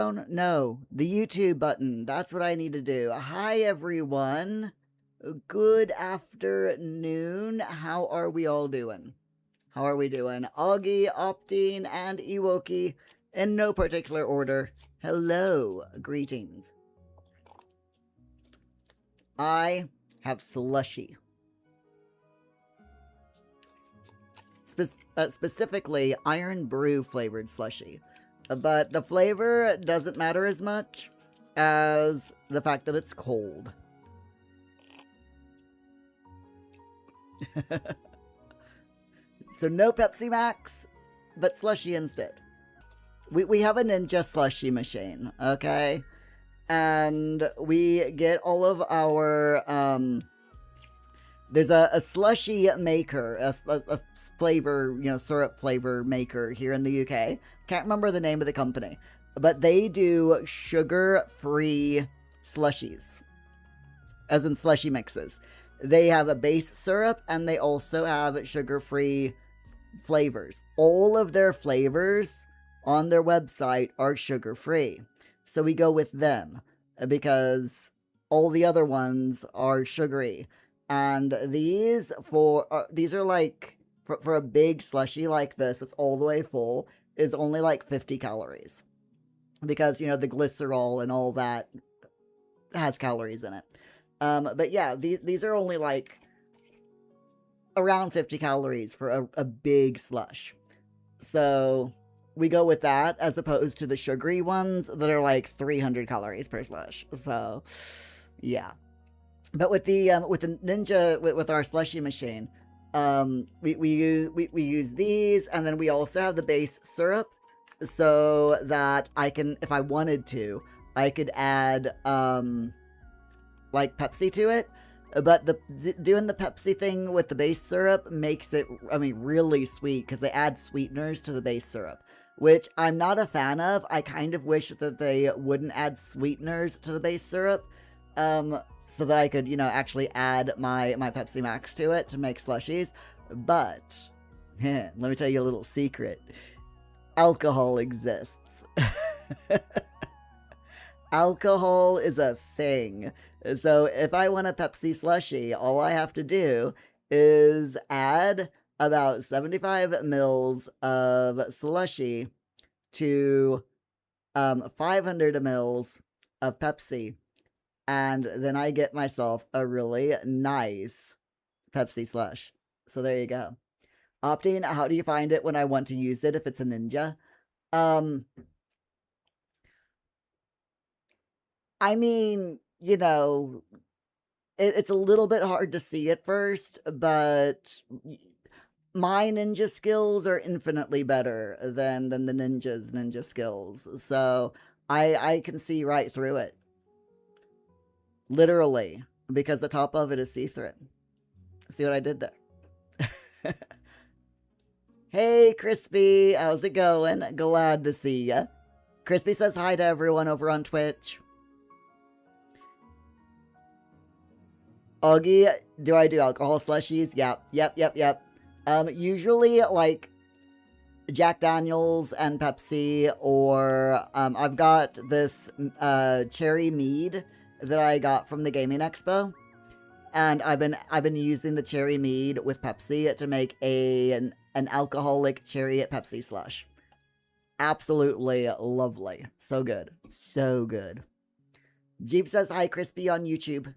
No, the YouTube button. That's what I need to do. Hi, everyone. Good afternoon. How are we all doing? How are we doing? Augie, Optine, and Ewoki, in no particular order. Hello. Greetings. I have Slushie. Specifically, Iron Brew flavored Slushie. But the flavor doesn't matter as much as the fact that it's cold. So no Pepsi Max, but Slushie instead. We have a Ninja Slushie machine, okay? And we get all of our, there's a Slushie maker, a flavor, syrup flavor maker here in the UK. Can't remember the name of the company, but they do sugar-free slushies, as in slushie mixes. They have a base syrup, and they also have sugar-free flavors. All of their flavors on their website are sugar-free. So we go with them, because all the other ones are sugary. And these are like, for a big slushie like this, it's all the way full, is only like 50 calories. Because, the glycerol and all that has calories in it. But yeah, these are only like around 50 calories for a big slush. So we go with that as opposed to the sugary ones that are like 300 calories per slush. So yeah. But with the Ninja, with our slushie machine, we use these, and then we also have the base syrup, so that I can, if I wanted to, I could add like Pepsi to it. But doing the Pepsi thing with the base syrup makes it, really sweet, because they add sweeteners to the base syrup, which I'm not a fan of. I kind of wish that they wouldn't add sweeteners to the base syrup, so that I could, actually add my Pepsi Max to it to make slushies. But, let me tell you a little secret. Alcohol exists. Alcohol is a thing. So if I want a Pepsi slushie, all I have to do is add about 75 mils of slushie to 500 mils of Pepsi. And then I get myself a really nice Pepsi slush. So there you go. Opting, how do you find it when I want to use it if it's a Ninja? It's a little bit hard to see at first, but my ninja skills are infinitely better than the ninja's ninja skills. So I can see right through it. Literally, because the top of it is see-through. See what I did there? Hey, Crispy, how's it going? Glad to see ya. Crispy says hi to everyone over on Twitch. Augie, do I do alcohol slushies? Yep. Usually, like, Jack Daniels and Pepsi, or I've got this cherry mead that I got from the Gaming Expo, and I've been using the cherry mead with Pepsi to make an alcoholic cherry Pepsi slush. Absolutely lovely. So good. So good. Jeep says hi, Crispy, on YouTube.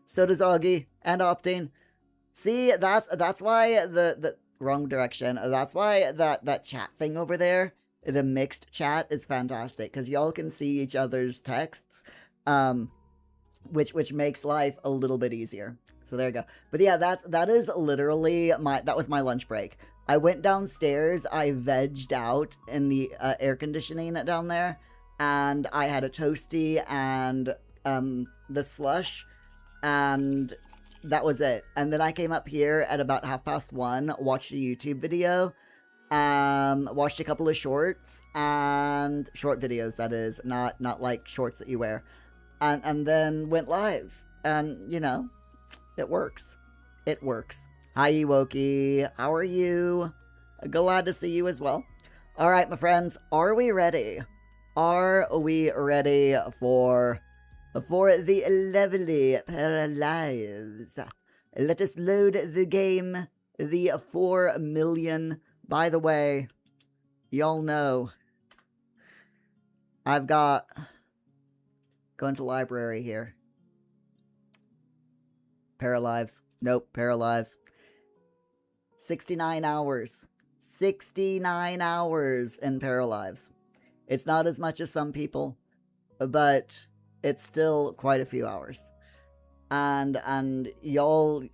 So does Augie and Opting. See, that's why the wrong direction. That's why that chat thing over there, the mixed chat, is fantastic, because y'all can see each other's texts, which makes life a little bit easier. So there you go. But yeah, that is literally that was my lunch break. I went downstairs, I vegged out in the air conditioning down there, and I had a toasty and the slush, and that was it. And then I came up here at about 1:30, watched a YouTube video, watched a couple of shorts, and short videos, that is, not like shorts that you wear, and then went live, and it works. It works. Hi, Ewoki. How are you? Glad to see you as well. All right, my friends, are we ready? Are we ready for the lovely Paralives? Let us load the game, the 4 million. By the way, y'all know I've got going to library here. Paralives. Nope, Paralives. 69 hours. 69 hours in Paralives. It's not as much as some people, but it's still quite a few hours. And y'all,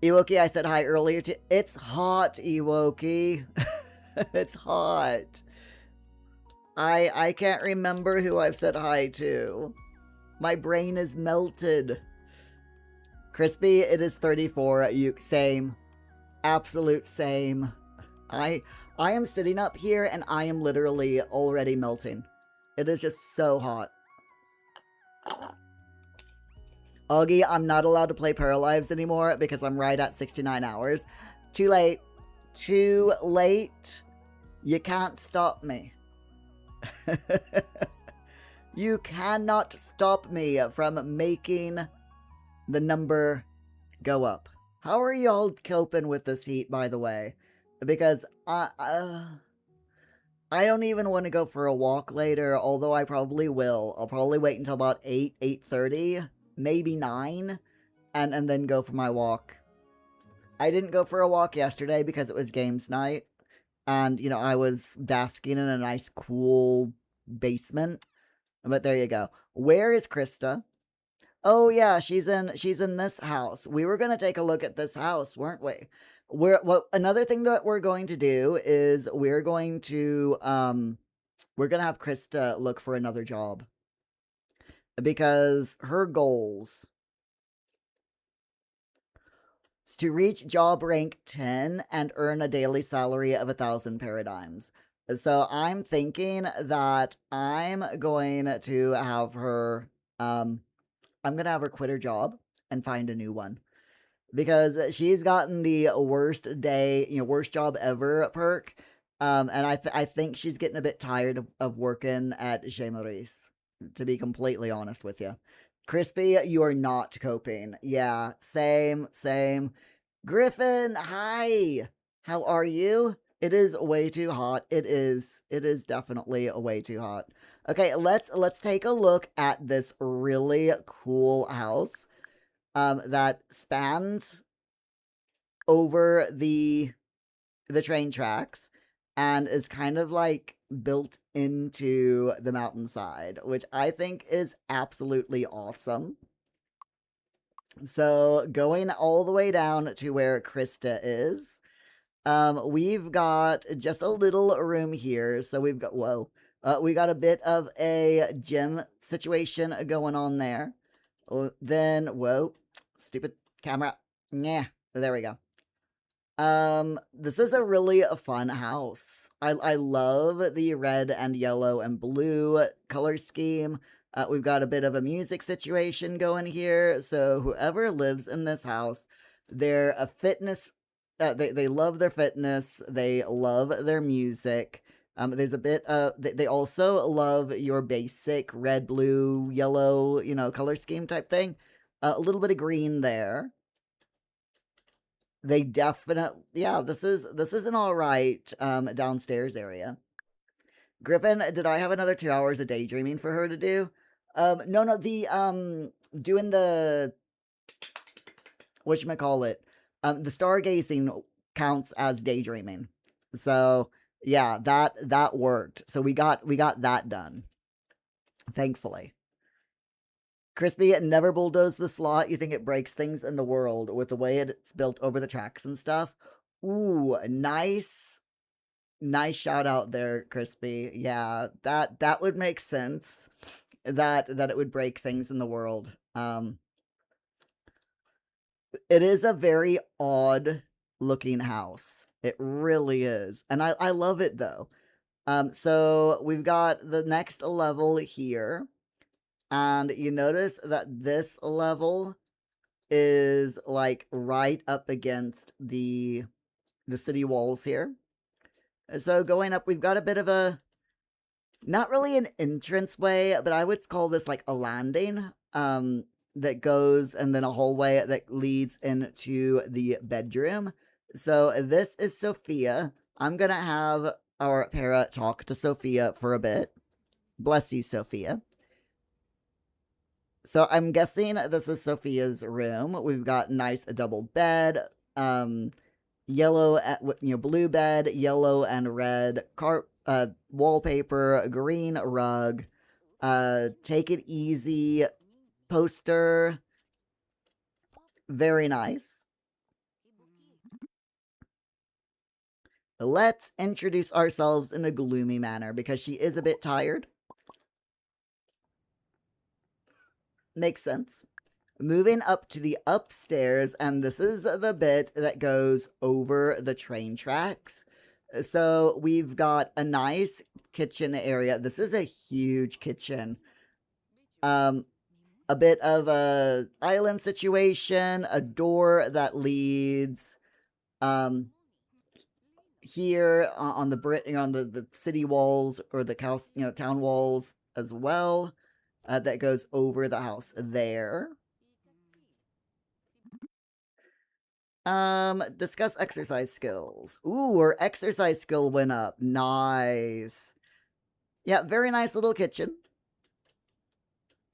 Ewoki, I said hi earlier to. It's hot, Ewoki. It's hot. I can't remember who I've said hi to. My brain is melted. Crispy, it is 34. You same. Absolute same. I am sitting up here and I am literally already melting. It is just so hot. Augie, I'm not allowed to play Paralives anymore because I'm right at 69 hours. Too late. Too late. You can't stop me. You cannot stop me from making the number go up. How are y'all coping with this heat, by the way? Because I don't even want to go for a walk later, although I probably will. I'll probably wait until about 8, 8:30, maybe 9, and then go for my walk. I didn't go for a walk yesterday because it was games night, and, you know, I was basking in a nice, cool basement. But there you go. Where is Krista? Oh yeah, she's in this house. We were gonna take a look at this house, weren't we? Another thing that we're going to do is we're gonna have Krista look for another job. Because her goals is to reach job rank 10 and earn a daily salary of 1,000 paradigms. So I'm thinking that I'm going to have her quit her job and find a new one. Because she's gotten the worst job ever perk. And I think she's getting a bit tired of working at Chez Maurice, to be completely honest with you. Crispy, you are not coping. Yeah, same. Griffin, hi. How are you? It is way too hot. It is definitely way too hot. Okay, let's take a look at this really cool house that spans over the train tracks and is kind of like built into the mountainside, which I think is absolutely awesome. So going all the way down to where Krista is, we've got just a little room here. So we got a bit of a gym situation going on there. Then, stupid camera. Yeah, there we go. This is a really fun house. I love the red and yellow and blue color scheme. We've got a bit of a music situation going here. So whoever lives in this house, they're a fitness. They love their fitness. They love their music. There's a bit of they also love your basic red, blue, yellow, color scheme type thing. A little bit of green there. They definitely, yeah, this is an all right downstairs area. Griffin, did I have another 2 hours of daydreaming for her to do? No, the doing the whatchamacallit, the stargazing counts as daydreaming. So yeah, that worked. So we got that done, thankfully. Crispy, never bulldoze the slot. You think it breaks things in the world with the way it's built over the tracks and stuff. Ooh, nice shout out there, Crispy. Yeah, that would make sense. That it would break things in the world. It is a very odd looking house. It really is. And I love it though. So we've got the next level here. And you notice that this level is like right up against the the city walls here. So going up, we've got a bit of a, not really an entranceway, but I would call this like a landing. That goes, and then a hallway that leads into the bedroom. So this is Sophia. I'm gonna have our para talk to Sophia for a bit. Bless you, Sophia. So I'm guessing this is Sophia's room. We've got nice double bed, yellow, blue bed, yellow and red wallpaper, green rug, take it easy poster. Very nice. Let's introduce ourselves in a gloomy manner because she is a bit tired. Makes sense. Moving up to the upstairs, and this is the bit that goes over the train tracks. So we've got a nice kitchen area. This is a huge kitchen. A bit of a island situation, a door that leads here on the city walls, or the house, town walls as well. That goes over the house there. Discuss exercise skills. Ooh, our exercise skill went up. Nice. Yeah, very nice little kitchen.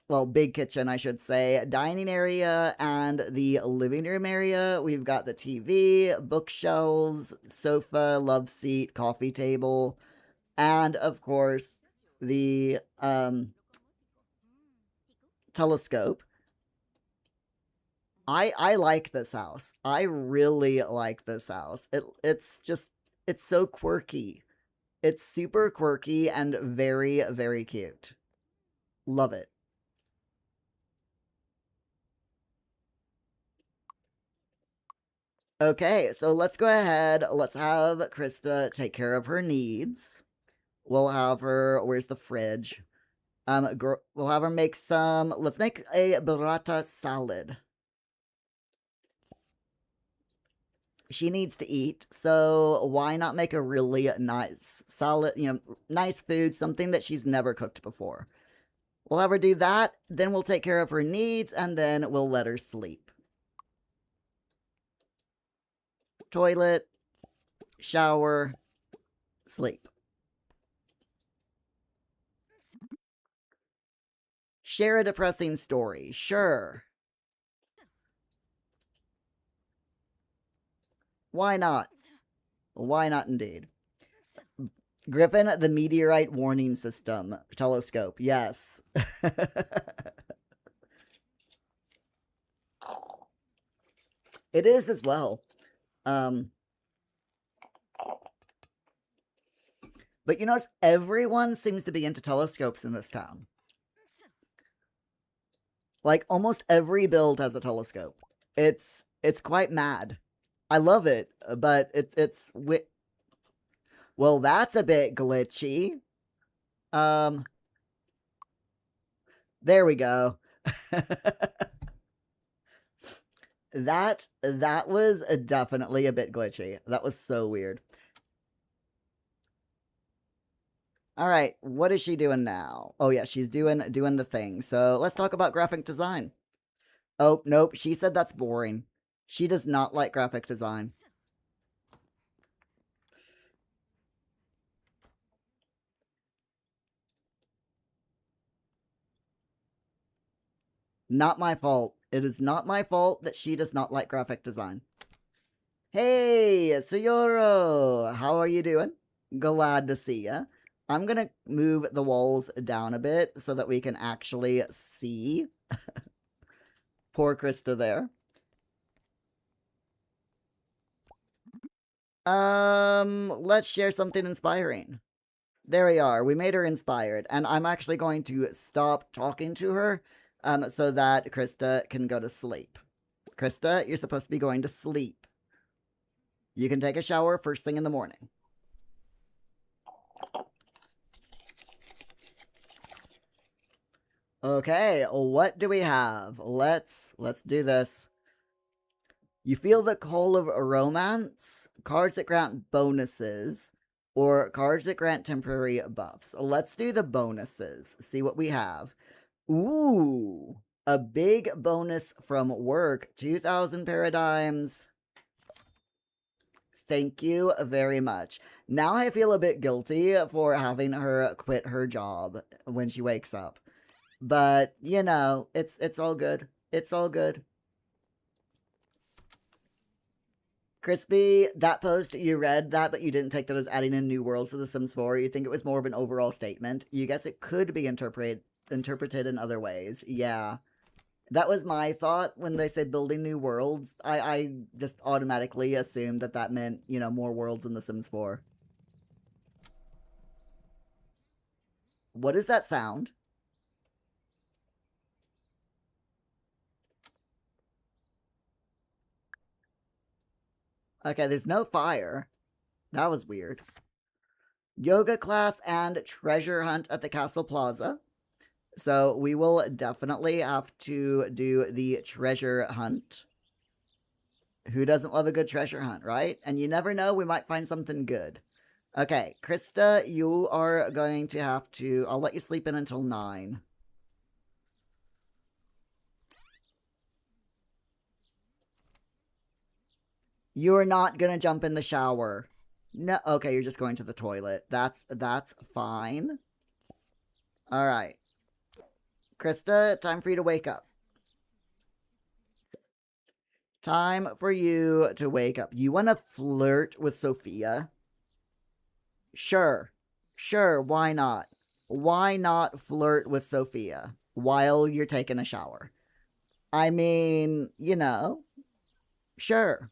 Well, big kitchen, I should say. Dining area and the living room area. We've got the TV, bookshelves, sofa, love seat, coffee table, and of course, the telescope. I like this house. I really like this house. It's so quirky. It's super quirky and very, very cute. Love it. Okay, so let's go ahead. Let's have Krista take care of her needs. We'll have her. Where's the fridge? We'll have her make some. Let's make a burrata salad. She needs to eat, so why not make a really nice, solid, nice food, something that she's never cooked before. We'll have her do that, then we'll take care of her needs, and then we'll let her sleep. Toilet, shower, sleep. Share a depressing story. Sure. Why not? Why not indeed? Griffin, the meteorite warning system. Telescope. Yes. It is as well. But you notice everyone seems to be into telescopes in this town. Like almost every build has a telescope. It's quite mad. I love it, but it's well, that's a bit glitchy. There we go. That was definitely a bit glitchy. That was so weird. All right, what is she doing now? Oh yeah, she's doing the thing. So let's talk about graphic design. Oh nope, she said that's boring. She does not like graphic design. Not my fault. It is not my fault that she does not like graphic design. Hey, Sayoro! How are you doing? Glad to see ya. I'm gonna move the walls down a bit so that we can actually see. Poor Krista there. Let's share something inspiring. There we are. We made her inspired, and I'm actually going to stop talking to her, so that Krista can go to sleep. Krista, you're supposed to be going to sleep. You can take a shower first thing in the morning. Okay, what do we have? Let's do this. You feel the call of romance, cards that grant bonuses, or cards that grant temporary buffs. Let's do the bonuses. See what we have. Ooh, a big bonus from work. 2,000 paradigms. Thank you very much. Now I feel a bit guilty for having her quit her job when she wakes up. But, you know, it's all good. It's all good. Crispy, that post, you read that, but you didn't take that as adding in new worlds to The Sims 4. You think it was more of an overall statement. You guess it could be interpreted in other ways. Yeah. That was my thought when they said building new worlds. I just automatically assumed that that meant, you know, more worlds in The Sims 4. What is that sound? Okay, there's no fire. That was weird. Yoga class and treasure hunt at the Castle Plaza. So we will definitely have to do the treasure hunt. Who doesn't love a good treasure hunt, right? And you never know, we might find something good. Okay, Krista, you are going to have to... I'll let you sleep in until 9. You're not gonna jump in the shower. No, okay, you're just going to the toilet. That's fine. Alright. Krista, time for you to wake up. Time for you to wake up. You want to flirt with Sophia? Sure. Sure, why not? Why not flirt with Sophia while you're taking a shower? I mean, you know, sure.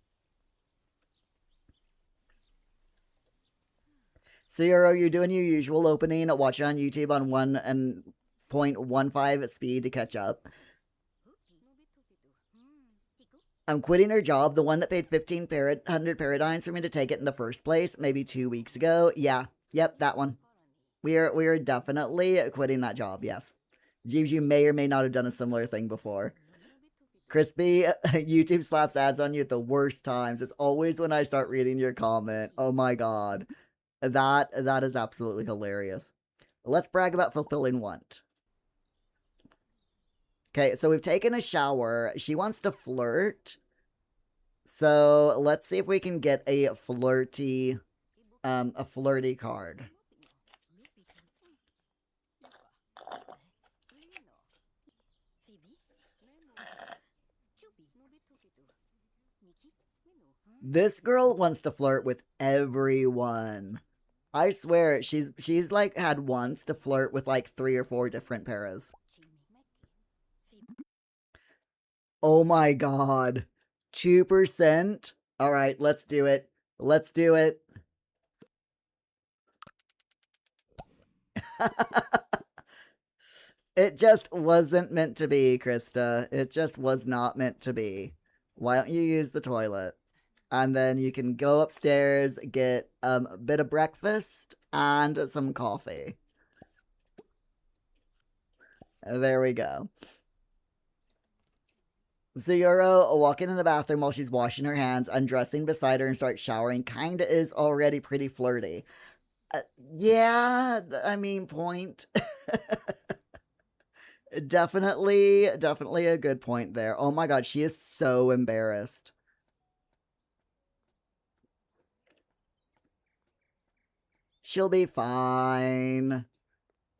So you're doing your usual opening, watch it on YouTube on 1.15 speed to catch up. I'm quitting her job, the one that paid 1,500 paradigms for me to take it in the first place, maybe 2 weeks ago. Yeah, yep, that one. We are definitely quitting that job, yes. Jeeves, you may or may not have done a similar thing before. Crispy, YouTube slaps ads on you at the worst times. It's always when I start reading your comment. Oh my god. That is absolutely hilarious. Let's brag about fulfilling want. Okay, so we've taken a shower. She wants to flirt. So let's see if we can get a flirty card. This girl wants to flirt with everyone. I swear, she's like had once to flirt with like 3 or 4 different paras. Oh my god. 2%? Alright, let's do it. Let's do it. It just wasn't meant to be, Krista. It just was not meant to be. Why don't you use the toilet? And then you can go upstairs, get a bit of breakfast, and some coffee. There we go. Zuyuro, walking in the bathroom while she's washing her hands, undressing beside her and starts showering, kinda is already pretty flirty. Yeah, I mean, point. Definitely a good point there. Oh my god, she is so embarrassed. She'll be fine.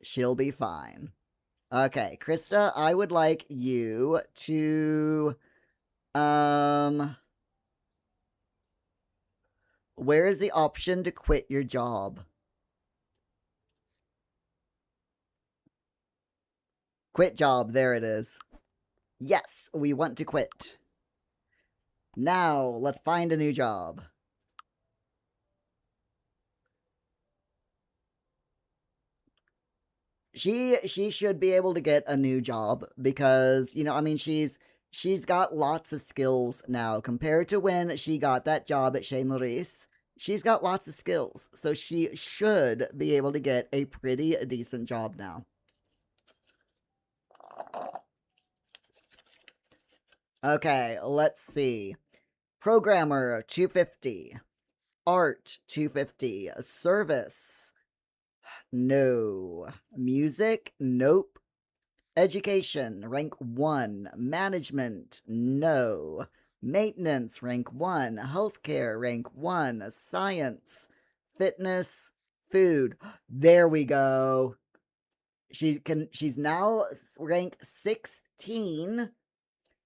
She'll be fine. Okay, Krista, I would like you to... Where is the option to quit your job? Quit job, there it is. Yes, we want to quit. Now, let's find a new job. She should be able to get a new job because, you know, I mean, she's got lots of skills now compared to when she got that job at Shane Larice. She's got lots of skills, so she should be able to get a pretty decent job now. Okay, let's see. Programmer, 250. Art, 250. Service, no. Music, nope. Education, rank 1. Management, no. Maintenance, rank 1. Healthcare, rank 1. Science, fitness, food. There we go. She's now rank 16,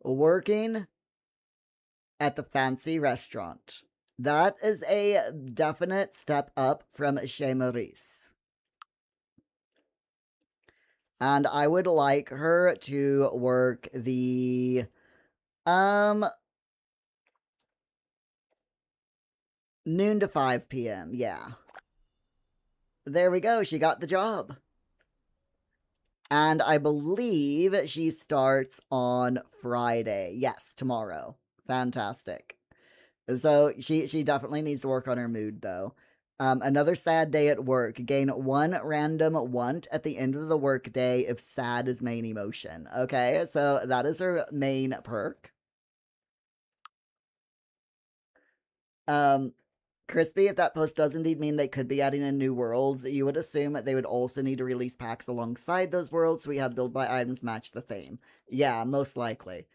working at the fancy restaurant. That is a definite step up from Chez Maurice. And I would like her to work the noon to 5 p.m. Yeah. There we go. She got the job. And I believe she starts on Friday. Yes, tomorrow. Fantastic. So she definitely needs to work on her mood, though. Another sad day at work. Gain 1 random want at the end of the workday if sad is main emotion. Okay, so that is her main perk. Crispy, if that post does indeed mean they could be adding in new worlds, you would assume that they would also need to release packs alongside those worlds so we have build by items match the theme. Yeah, most likely.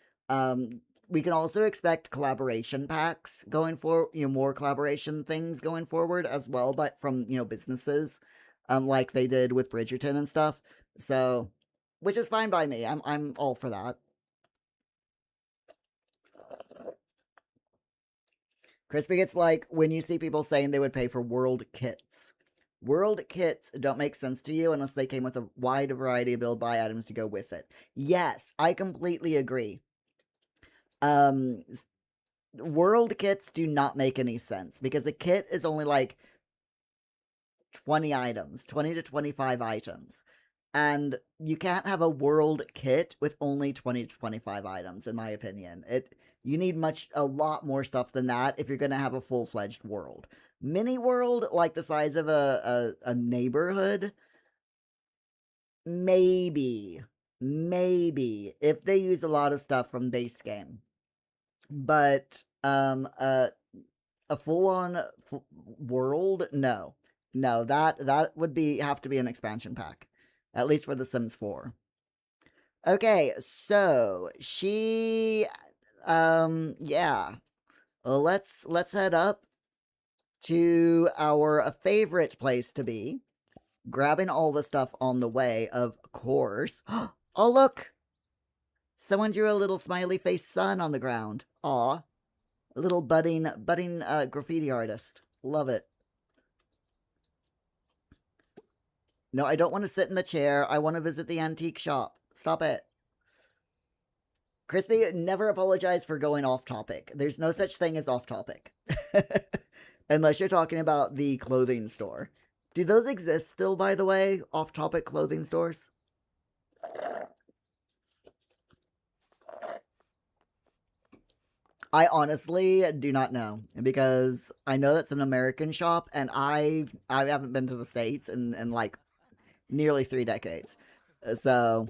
We can also expect collaboration packs going for more collaboration things going forward as well, but from businesses, like they did with Bridgerton and stuff. So, which is fine by me. I'm all for that. Crispy gets like when you see people saying they would pay for world kits. World kits don't make sense to you unless they came with a wide variety of build buy items to go with it. Yes, I completely agree. World kits do not make any sense because a kit is only like 20 items, 20 to 25 items. And you can't have a world kit with only 20 to 25 items, in my opinion. You need a lot more stuff than that if you're going to have a full-fledged world. Mini world, like the size of a neighborhood, maybe, if they use a lot of stuff from base game. But, a full-on world, no. No, that would have to be an expansion pack. At least for The Sims 4. Okay, so she yeah. Well, let's head up to our favorite place to be. Grabbing all the stuff on the way, of course. Oh, look! Someone drew a little smiley face sun on the ground. Aw. A little budding graffiti artist. Love it. No, I don't want to sit in the chair. I want to visit the antique shop. Stop it. Crispy, never apologize for going off topic. There's no such thing as off topic. Unless you're talking about the clothing store. Do those exist still, by the way? Off topic clothing stores? I honestly do not know, because I know that's an American shop, and I haven't been to the States in like nearly 3 decades. So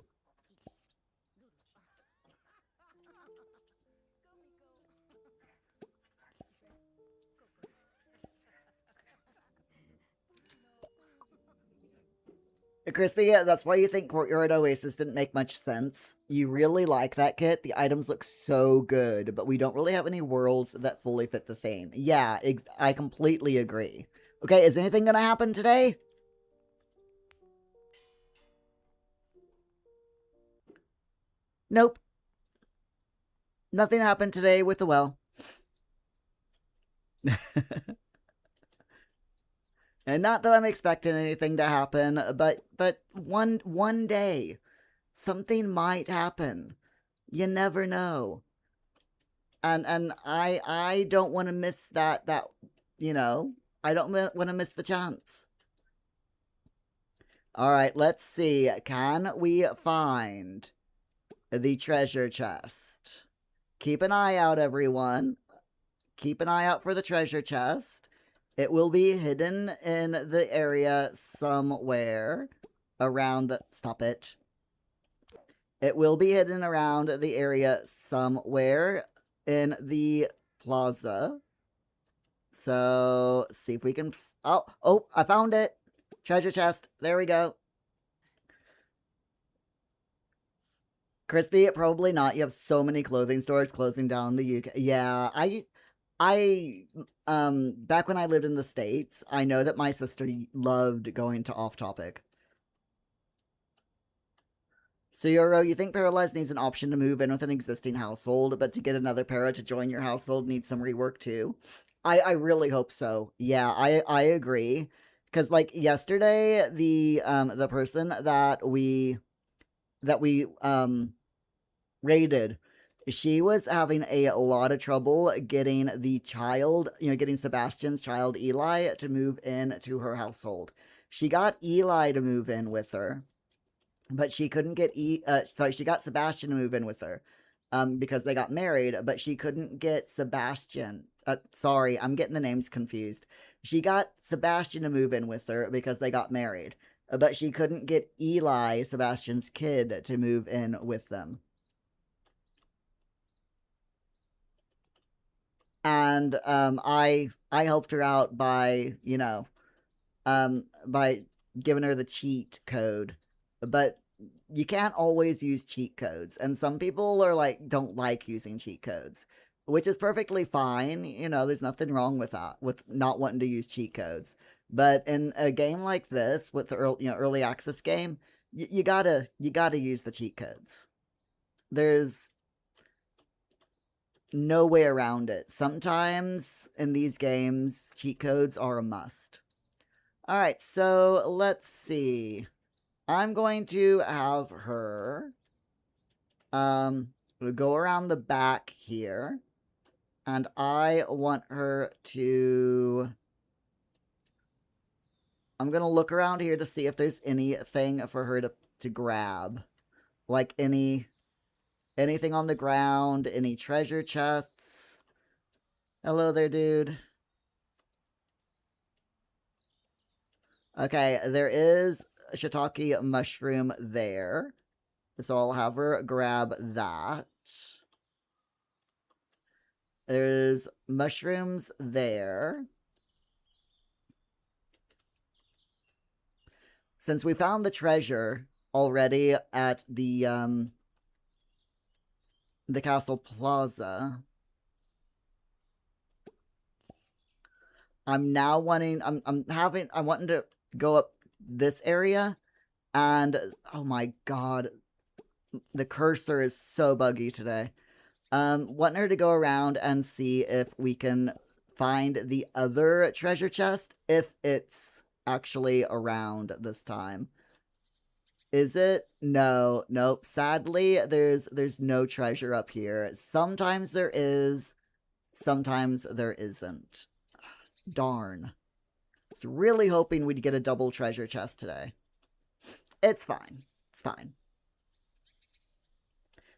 Crispy, yeah, that's why you think Courtyard Oasis didn't make much sense. You really like that kit. The items look so good, but we don't really have any worlds that fully fit the theme. Yeah, I completely agree. Okay, is anything gonna happen today? Nope. Nothing happened today with the well. And not that I'm expecting anything to happen, but one day something might happen. You never know. And I don't want to miss that I don't want to miss the chance. All right, let's see. Can we find the treasure chest? Keep an eye out, everyone. Keep an eye out for the treasure chest. It will be hidden in the area somewhere around the... Stop it. It will be hidden around the area somewhere in the Plaza. So, see if we can... Oh, I found it! Treasure chest. There we go. Crispy, probably not. You have so many clothing stores closing down in the UK. Yeah, back when I lived in the States, I know that my sister loved going to Off Topic. So, Yoro, you think Paralyzed needs an option to move in with an existing household, but to get another para to join your household needs some rework too? I really hope so. Yeah, I agree. Because, like, yesterday, the person that we rated, she was having a lot of trouble getting the child, getting Sebastian's child Eli to move in to her household. She got Eli to move in with her, but she couldn't get she got Sebastian to move in with her, because they got married, but she couldn't get Sebastian. Sorry, I'm getting the names confused. She got Sebastian to move in with her because they got married, but she couldn't get Eli, Sebastian's kid, to move in with them. And I helped her out by by giving her the cheat code, but you can't always use cheat codes, and some people are like don't like using cheat codes, which is perfectly fine. There's nothing wrong with that, with not wanting to use cheat codes. But in a game like this, with the early access game, you gotta use the cheat codes. There's no way around it. Sometimes in these games, cheat codes are a must. Alright, so let's see. I'm going to have her go around the back here. And I want her to... I'm going to look around here to see if there's anything for her to grab. Like anything on the ground, any treasure chests. Hello there, dude. Okay, there is a shiitake mushroom there. So I'll have her grab that. There's mushrooms there. Since we found the treasure already at the Castle Plaza, I'm now wanting I wanting to go up this area, and oh my god, the cursor is so buggy today. Wanting her to go around and see if we can find the other treasure chest, if it's actually around this time. Is it? No, nope. Sadly, there's no treasure up here. Sometimes there is, sometimes there isn't. Darn. I was really hoping we'd get a double treasure chest today. It's fine. It's fine.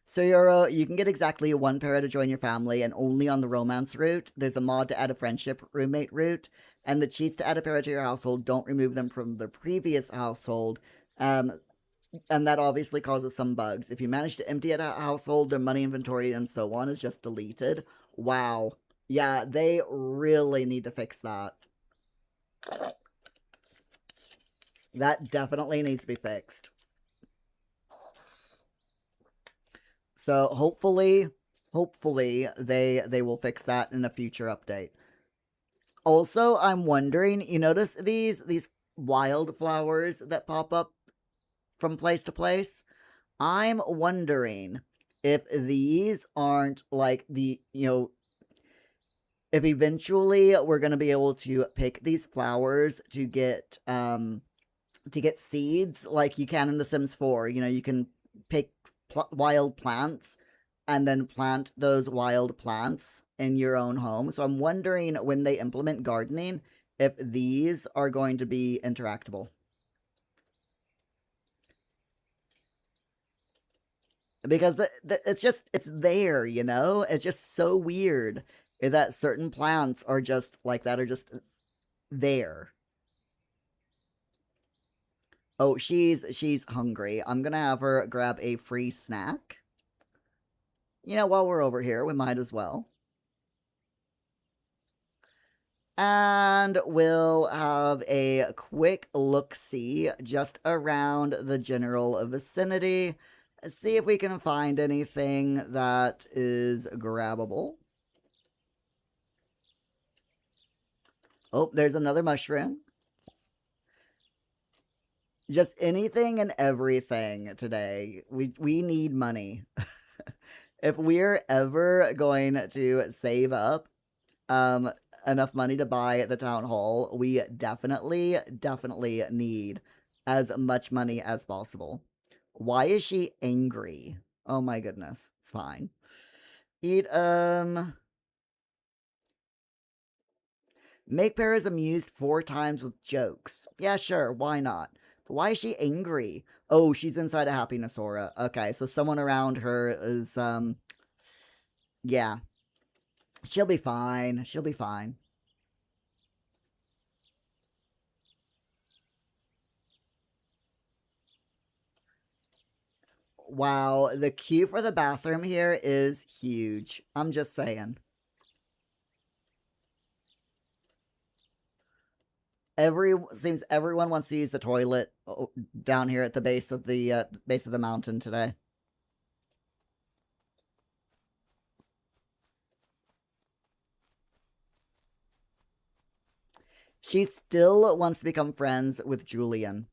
So you can get exactly one para to join your family, and only on the romance route. There's a mod to add a friendship roommate route, and the cheats to add a para to your household don't remove them from their previous household. And that obviously causes some bugs. If you manage to empty out a household, their money inventory and so on is just deleted. Wow. Yeah, they really need to fix that. That definitely needs to be fixed. So hopefully they will fix that in a future update. Also, I'm wondering, you notice these wildflowers that pop up from place to place? I'm wondering if these aren't like if eventually we're going to be able to pick these flowers to get seeds like you can in The Sims 4. You can pick wild plants and then plant those wild plants in your own home. So I'm wondering when they implement gardening if these are going to be interactable. Because it's there, It's just so weird that certain plants are just like that, are just there. Oh, she's hungry. I'm gonna have her grab a free snack. While we're over here, we might as well. And we'll have a quick look-see just around the general vicinity. See if we can find anything that is grabbable. Oh, there's another mushroom. Just anything and everything today. We need money. If we're ever going to save up enough money to buy the town hall, we definitely need as much money as possible. Why is she angry? Oh my goodness. It's fine. Eat make Paris amused 4 times with jokes. Yeah, sure, why not? But why is she angry? Oh, she's inside a happiness aura. Okay, so someone around her is, yeah. She'll be fine. She'll be fine. Wow, the queue for the bathroom here is huge. I'm just saying. Seems everyone wants to use the toilet down here at the base of the mountain today. She still wants to become friends with Julian.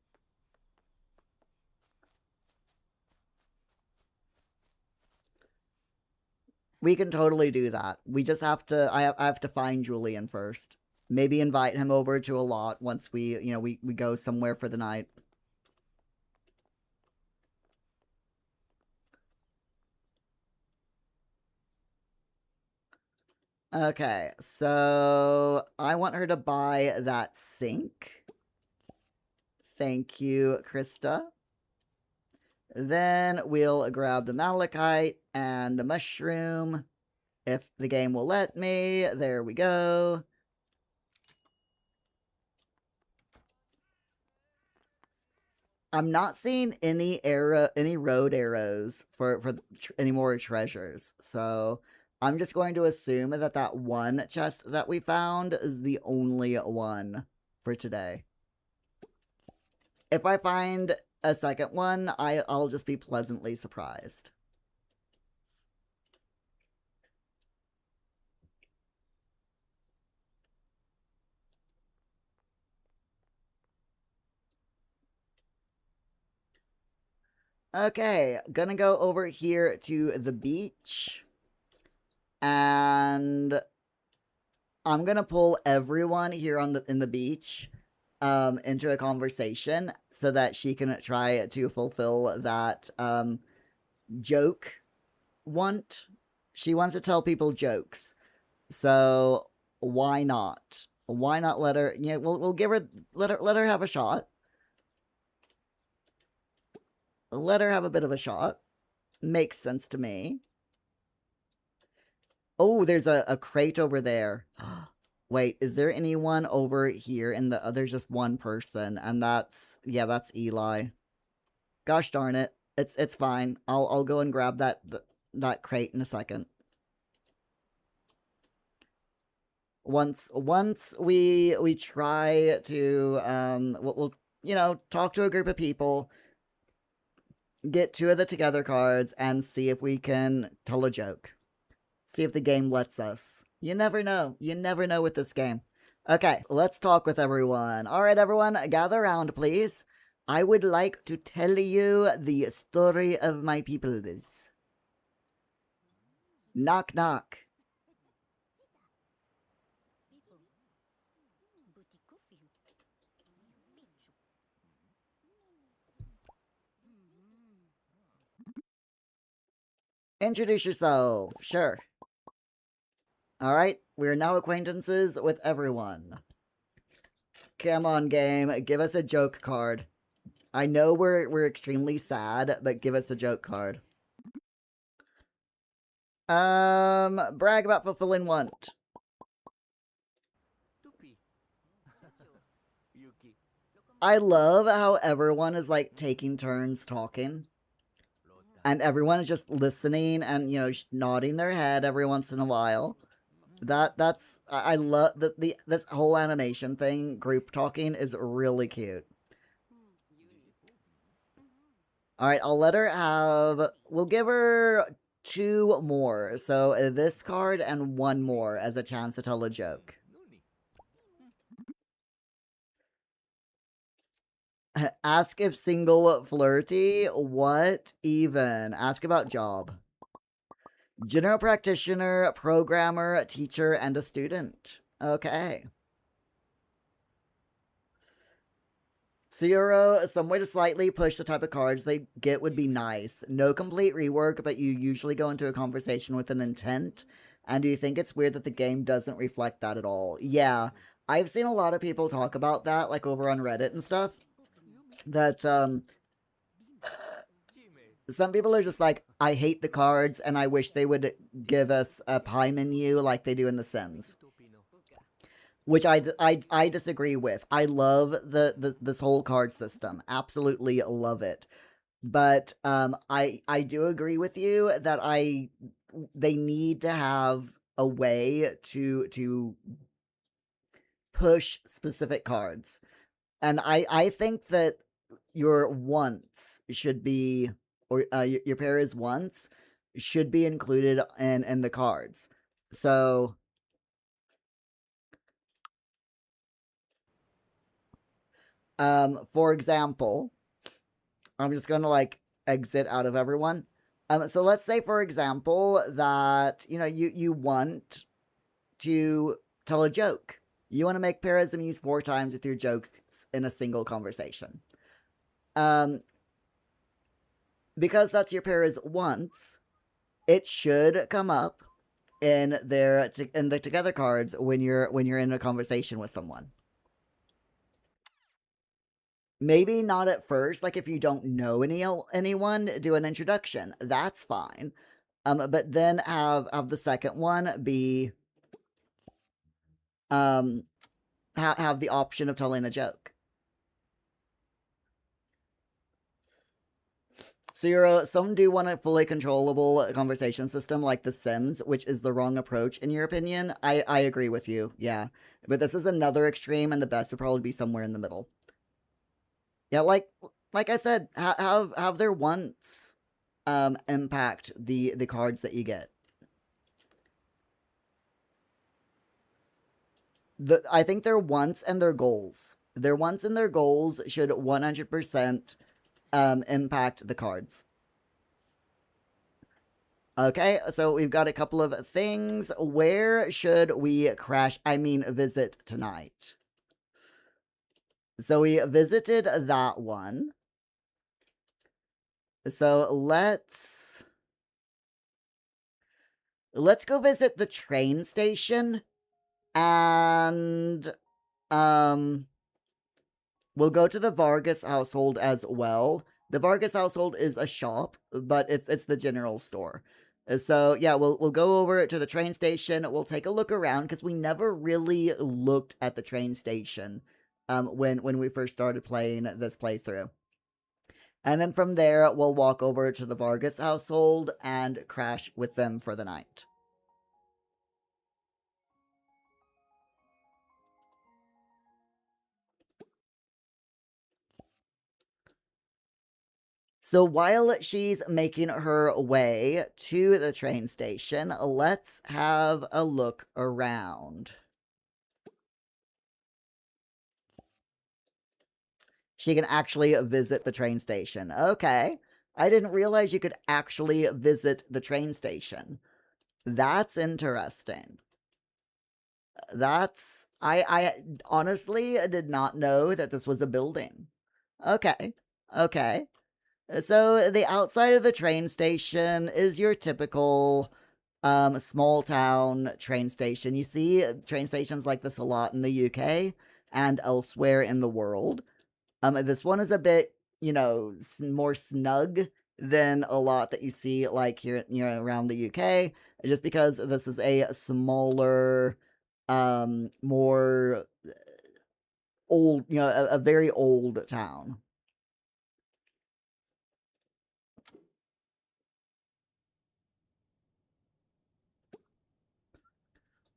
We can totally do that. We just have to. I have to find Julian first. Maybe invite him over to a lot once we go somewhere for the night. Okay, so I want her to buy that sink. Thank you, Krista. Then we'll grab the malachite and the mushroom. If the game will let me. There we go. I'm not seeing any road arrows for any more treasures. So I'm just going to assume that that one chest that we found is the only one for today. If I find a second one, I'll just be pleasantly surprised. Okay, gonna go over here to the beach. And I'm gonna pull everyone here in the beach into a conversation so that she can try to fulfill that joke want. She wants to tell people jokes. So why not? Why not let her, we'll give her let her have a shot. Let her have a bit of a shot. Makes sense to me. Oh, there's a crate over there. Wait, is there anyone over here in the there's just one person, and that's Eli. Gosh darn it. It's fine. I'll go and grab that crate in a second. Once we try to we'll talk to a group of people, get 2 of the together cards, and see if we can tell a joke. See if the game lets us. You never know. You never know with this game. Okay, let's talk with everyone. Alright, everyone, gather around, please. I would like to tell you the story of my peoples. Knock, knock. Introduce yourself. Sure. Alright, we are now acquaintances with everyone. Come on, game. Give us a joke card. I know we're extremely sad, but give us a joke card. Brag about fulfilling want. I love how everyone is like taking turns talking. And everyone is just listening and, nodding their head every once in a while. That's I love the this whole animation thing. Group talking is really cute. All right, I'll let her have. We'll give her two more. So this card and one more as a chance to tell a joke. Ask if single, flirty. What even? Ask about job. General practitioner, programmer, teacher, and a student. Okay. Zero, some way to slightly push the type of cards they get would be nice. No complete rework, but you usually go into a conversation with an intent. And do you think it's weird that the game doesn't reflect that at all? Yeah, I've seen a lot of people talk about that, like over on Reddit and stuff. That some people are just like, I hate the cards, and I wish they would give us a pie menu like they do in The Sims. Which I disagree with. I love this whole card system. Absolutely love it. But I do agree with you that they need to have a way to push specific cards. And I think that your once should be, or your pair is once should be included in the cards. So for example, I'm just gonna like exit out of everyone. So let's say, for example, that you want to tell a joke. You want to make Parism use 4 times with your jokes in a single conversation. Um, because that's your Paris once, it should come up in in the together cards when you're in a conversation with someone. Maybe not at first, like if you don't know anyone, do an introduction. That's fine. But then have the second one be um have the option of telling a joke. So some do want a fully controllable conversation system like The Sims, which is the wrong approach in your opinion. I agree with you, yeah. But this is another extreme, and the best would probably be somewhere in the middle. Yeah, like I said, have their wants impact the cards that you get. I think their wants and their goals. Their wants and their goals should 100% impact the cards. Okay, so we've got a couple of things. Where should we visit tonight? So we visited that one. So let's go visit the train station, and um we'll go to the Vargas household as well. The Vargas household is a shop, but it's the general store. So yeah, we'll go over to the train station. We'll take a look around because we never really looked at the train station when we first started playing this playthrough. And then from there, we'll walk over to the Vargas household and crash with them for the night. So while she's making her way to the train station, let's have a look around. She can actually visit the train station. Okay. I didn't realize you could actually visit the train station. That's interesting. I honestly did not know that this was a building. Okay. Okay. So the outside of the train station is your typical small town train station. You see train stations like this a lot in the UK and elsewhere in the world. This one is a bit, more snug than a lot that you see like here, around the UK, just because this is a smaller, more old, a very old town.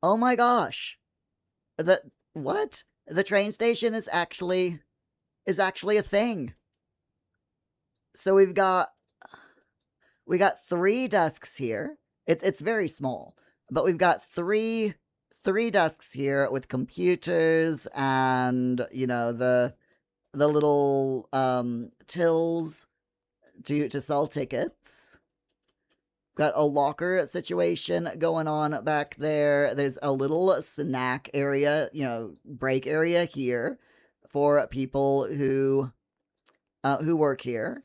Oh my gosh. What? The train station is actually a thing. So we got 3 desks here. It's very small, but we've got three desks here with computers and the little tills to sell tickets. Got a locker situation going on back there. There's a little snack area, break area here for people who work here.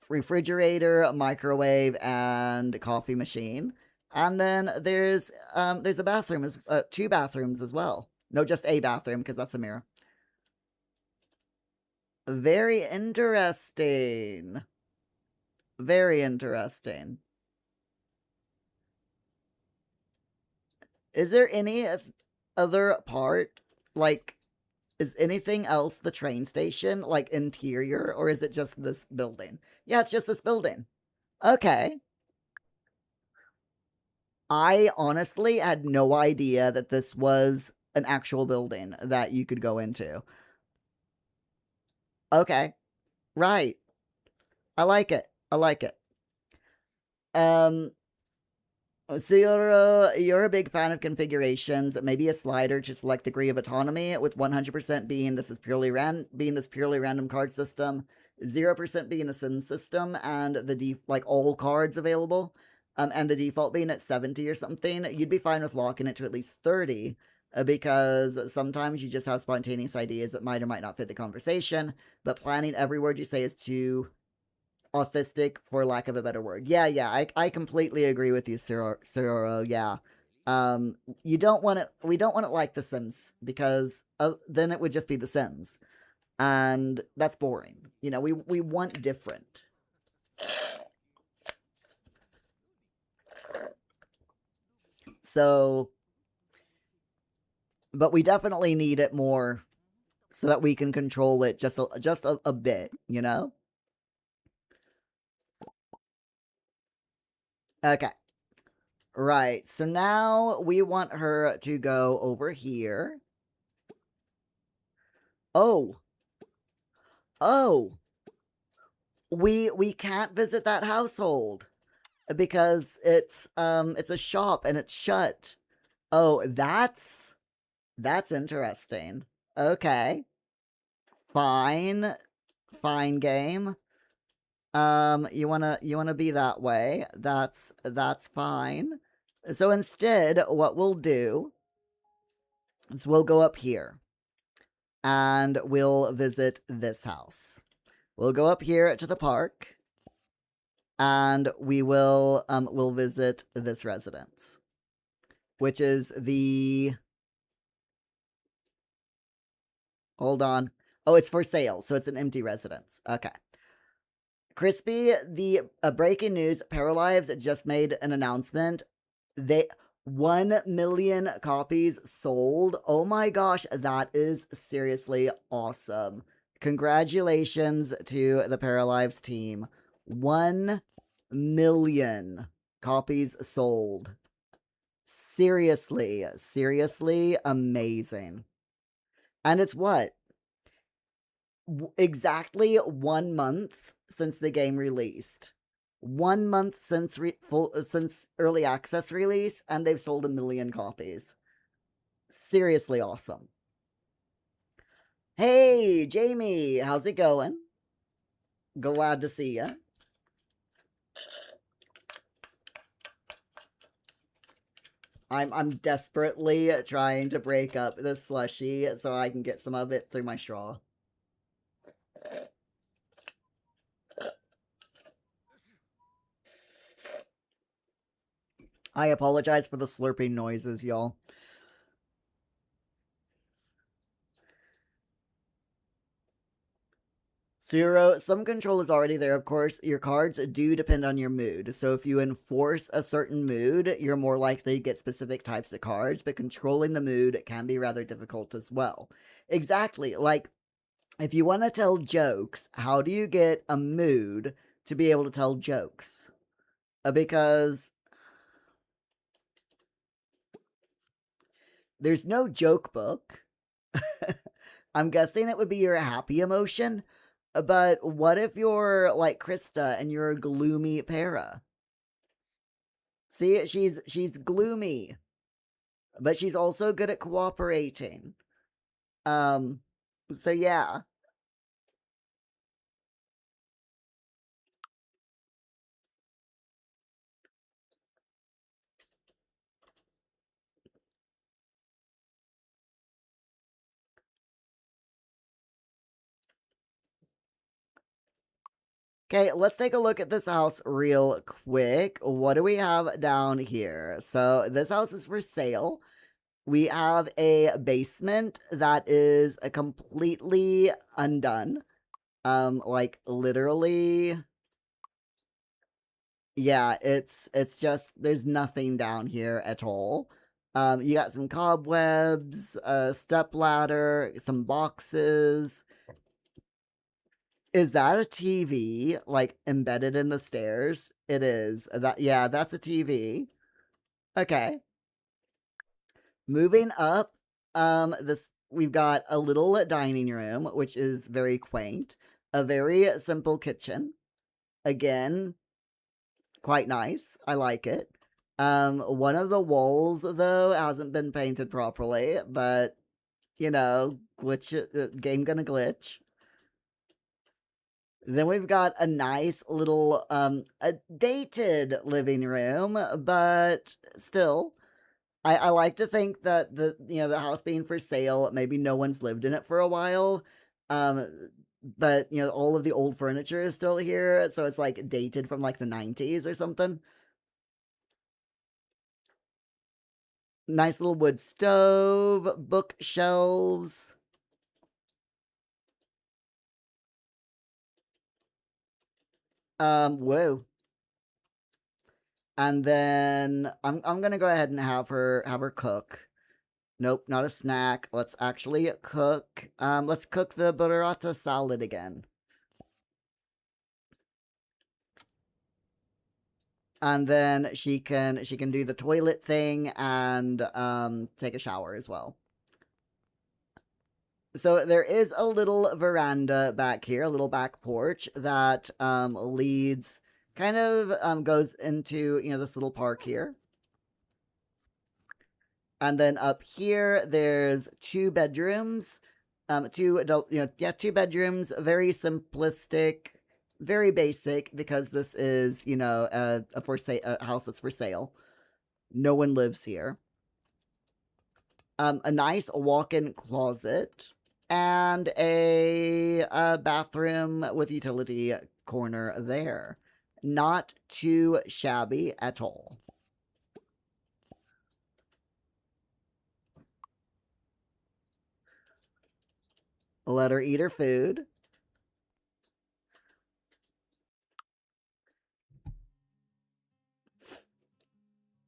Refrigerator, microwave, and coffee machine. And then there's a bathroom, 2 bathrooms as well. No, just a bathroom because that's a mirror. Very interesting. Very interesting. Is there any other part, like, is anything else the train station, like interior, or is it just this building? Yeah, it's just this building. Okay. I honestly had no idea that this was an actual building that you could go into. Okay. Right. I like it. I like it. Um, so you're a big fan of configurations, maybe a slider to select degree of autonomy, with 100% being this purely random card system, 0% being a sim system, and all cards available, and the default being at 70 or something. You'd be fine with locking it to at least 30, because sometimes you just have spontaneous ideas that might or might not fit the conversation, but planning every word you say is too autistic, for lack of a better word. Yeah, I completely agree with you, Sororo. Yeah. We don't want it like The Sims, because then it would just be The Sims, and that's boring. We want different. So, but we definitely need it more so that we can control it just a bit. Okay. Right. So now we want her to go over here. Oh. Oh. We can't visit that household because it's a shop and it's shut. Oh, that's interesting. Okay. Fine. Fine game. You wanna be that way. That's fine. So instead, what we'll do is we'll go up here and we'll visit this house. We'll go up here to the park and we'll visit this residence, which is the hold on. Oh, it's for sale, so it's an empty residence. Okay. Crispy, the breaking news, Paralives just made an announcement. They 1 million copies sold. Oh my gosh, that is seriously awesome. Congratulations to the Paralives team. 1 million copies sold. Seriously amazing. And it's what? Exactly 1 month since the game released. 1 month since since early access release, and they've sold 1 million copies. Seriously awesome. Hey, Jamie, how's it going? Glad to see you. I'm desperately trying to break up this slushy so I can get some of it through my straw. I apologize for the slurping noises, y'all. Zero, some control is already there, of course. Your cards do depend on your mood. So if you enforce a certain mood, you're more likely to get specific types of cards, but controlling the mood can be rather difficult as well. Exactly. Like, if you want to tell jokes, how do you get a mood to be able to tell jokes? Because There's no joke book. I'm guessing it would be your happy emotion. But what if you're like Krista and you're a gloomy para? See, she's gloomy, but she's also good at cooperating. Um, so yeah. Okay, let's take a look at this house real quick. What do we have down here? So this house is for sale. We have a basement that is a completely undone. Like literally, yeah, it's just there's nothing down here at all. You got some cobwebs, a step ladder, some boxes. Is that a TV like embedded in the stairs? It is. That yeah, that's a TV. Okay. Moving up, this we've got a little dining room, which is very quaint. A very simple kitchen. Again, quite nice. I like it. One of the walls though hasn't been painted properly, but you know, glitch game gonna glitch. Then we've got a nice little a dated living room, but still I like to think that the house being for sale, maybe no one's lived in it for a while. But all of the old furniture is still here, so it's like dated from like the 90s or something. Nice little wood stove, bookshelves. Whoa. And then I'm gonna go ahead and have her cook. Nope, not a snack. Let's actually cook. Let's cook the burrata salad again. And then she can do the toilet thing and take a shower as well. So there is a little veranda back here, a little back porch that leads kind of goes into this little park here. And then up here, there's two bedrooms, two adult, yeah, two bedrooms, very simplistic, very basic because this is, a house that's for sale. No one lives here. A nice walk-in closet and a bathroom with utility corner there. Not too shabby at all. Let her eat her food.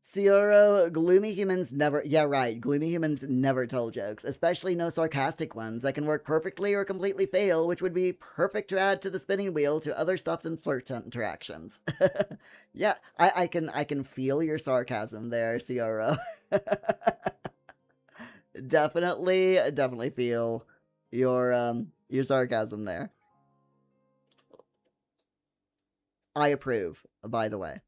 Cioro, gloomy humans never. Yeah, right. Gloomy humans never tell jokes, especially no sarcastic ones that can work perfectly or completely fail, which would be perfect to add to the spinning wheel to other stuff than flirt interactions. Yeah, I can feel your sarcasm there, Cioro. Definitely feel your sarcasm there. I approve, by the way.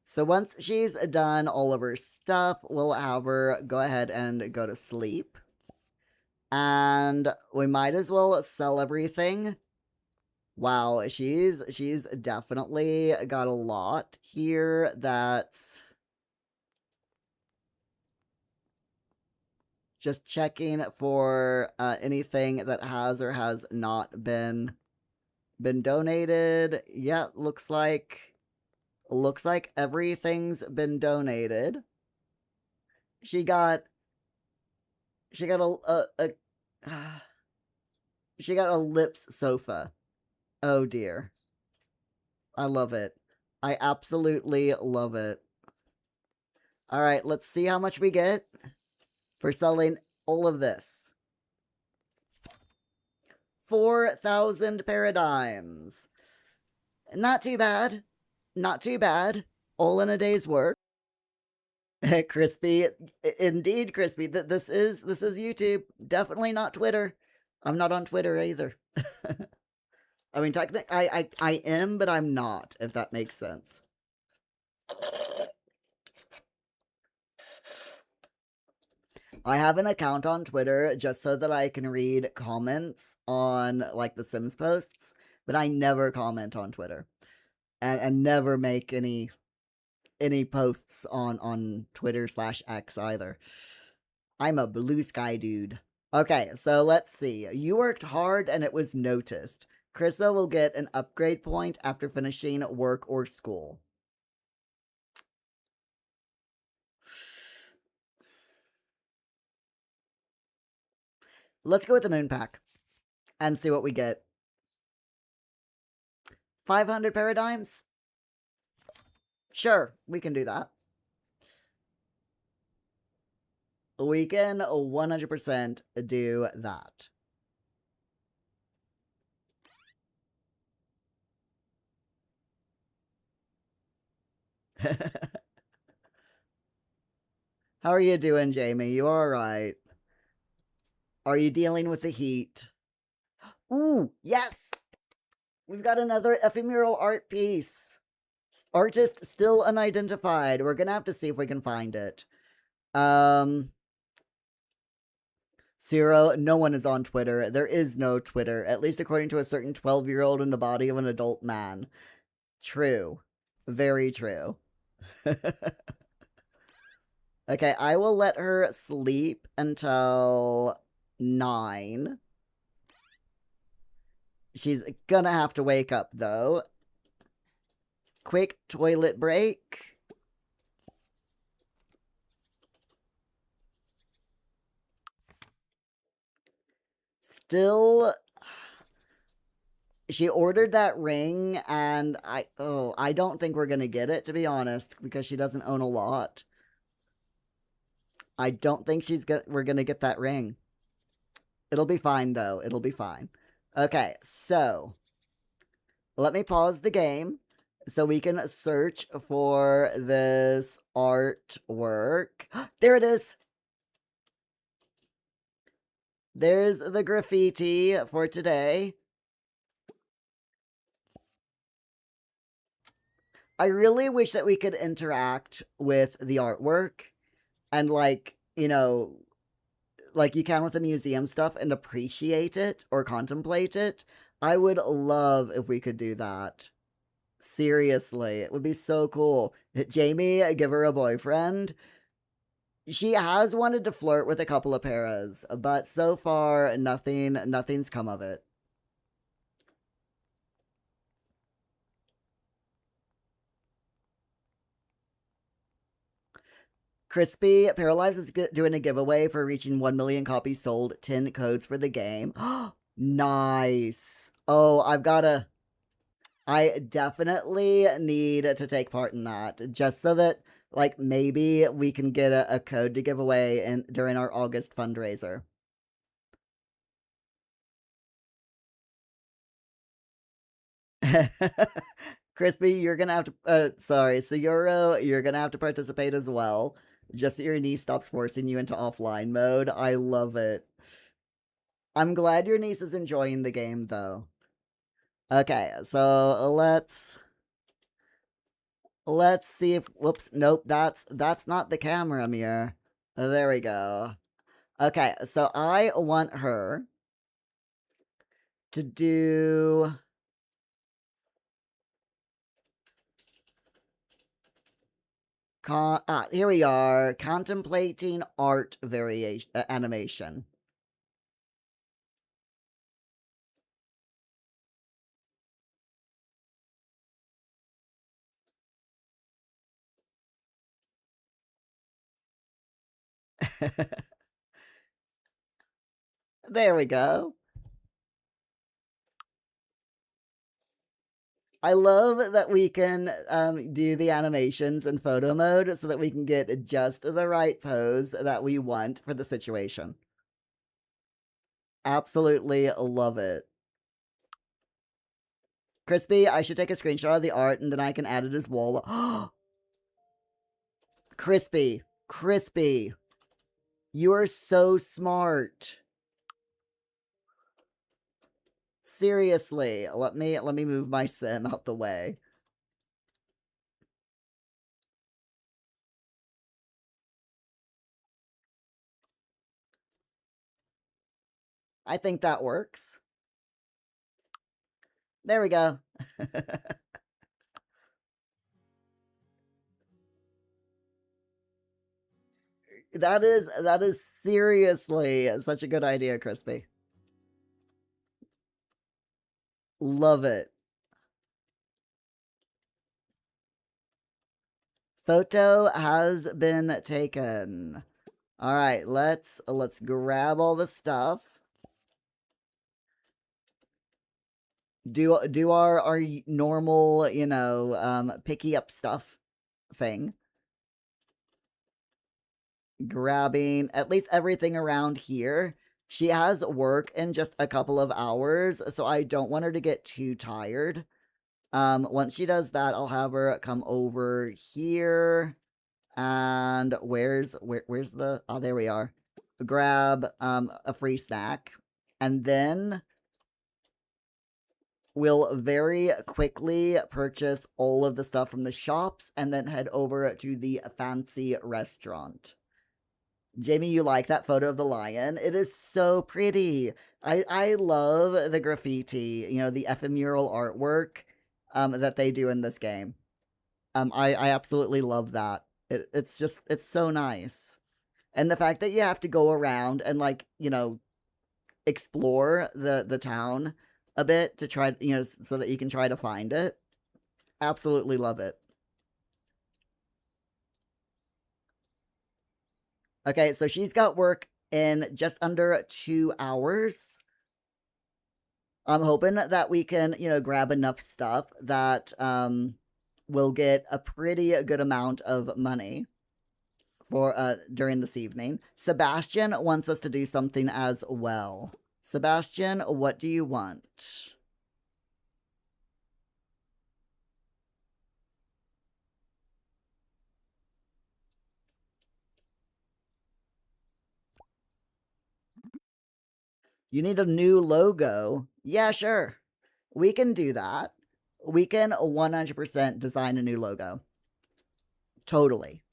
So once she's done all of her stuff, we'll have her go ahead and go to sleep. And we might as well sell everything. Wow, she's definitely got a lot here that's just checking for anything that has or has not been donated. Yeah, looks like everything's been donated. She got she got she got a lips sofa. Oh dear. I love it. I absolutely love it. All right, let's see how much we get for selling all of this. 4,000 paradigms. Not too bad. Not too bad. All in a day's work. Crispy, indeed, Crispy. This is YouTube. Definitely not Twitter. I'm not on Twitter either. I mean, technically, I am, but I'm not. If that makes sense. I have an account on Twitter just so that I can read comments on like the Sims posts, but I never comment on Twitter and never make any posts on Twitter/X either. I'm a blue sky dude. Okay, so let's see. You worked hard and it was noticed. Krista will get an upgrade point after finishing work or school. Let's go with the moon pack and see what we get. 500 paradigms? Sure, we can do that. We can 100% do that. How are you doing, Jamie? You alright? Are you dealing with the heat? Ooh, yes! We've got another ephemeral art piece. Artist still unidentified. We're gonna have to see if we can find it. Zero, no one is on Twitter. There is no Twitter, at least according to a certain 12-year-old in the body of an adult man. True. Very true. Okay, I will let her sleep until 9. She's gonna have to wake up, though. Quick toilet break. Still, she ordered that ring, and I don't think we're gonna get it, to be honest, because she doesn't own a lot. I don't think we're gonna get that ring. It'll be fine, though. It'll be fine. Okay, so let me pause the game so we can search for this artwork. There it is. There's the graffiti for today. I really wish that we could interact with the artwork and, like, you know, like you can with the museum stuff and appreciate it or contemplate it. I would love if we could do that. Seriously, it would be so cool. Jamie, give her a boyfriend. She has wanted to flirt with a couple of paras, but so far nothing's come of it. Crispy Paralives is doing a giveaway for reaching 1 million copies sold, 10 codes for the game. Nice. Oh, I definitely need to take part in that, just so that, like, maybe we can get a code to give away during our August fundraiser. Crispy, you're gonna have to, sorry, Sayuro, you're gonna have to participate as well. Just so your niece stops forcing you into offline mode. I love it. I'm glad your niece is enjoying the game, though. Okay, so let's see if, whoops, nope, that's not the camera mirror. There we go. Okay, so I want her to do here we are, contemplating art variation animation. There we go. I love that we can do the animations in photo mode so that we can get just the right pose that we want for the situation. Absolutely love it. Crispy, I should take a screenshot of the art and then I can add it as wall. Crispy. Crispy. You are so smart. Seriously. Let me move my sim out the way. I think that works. There we go. That is seriously such a good idea, Crispy. Love it. Photo has been taken. All right, let's grab all the stuff. Do our normal, you know, picky up stuff thing. Grabbing at least everything around here. She has work in just a couple of hours, so I don't want her to get too tired. Once she does that, I'll have her come over here. And where's the, oh, there we are. Grab a free snack. And then we'll very quickly purchase all of the stuff from the shops and then head over to the fancy restaurant. Jamie, you like that photo of the lion? It is so pretty. I love the graffiti, you know, the ephemeral artwork that they do in this game. I absolutely love that. It's just, it's so nice. And the fact that you have to go around and, like, you know, explore the town a bit to try, you know, so that you can try to find it. Absolutely love it. Okay, so she's got work in just under 2 hours. I'm hoping that we can, you know, grab enough stuff that we'll get a pretty good amount of money for during this evening. Sebastian wants us to do something as well. Sebastian, what do you want? You need a new logo? Yeah, sure. We can do that. We can 100% design a new logo. Totally.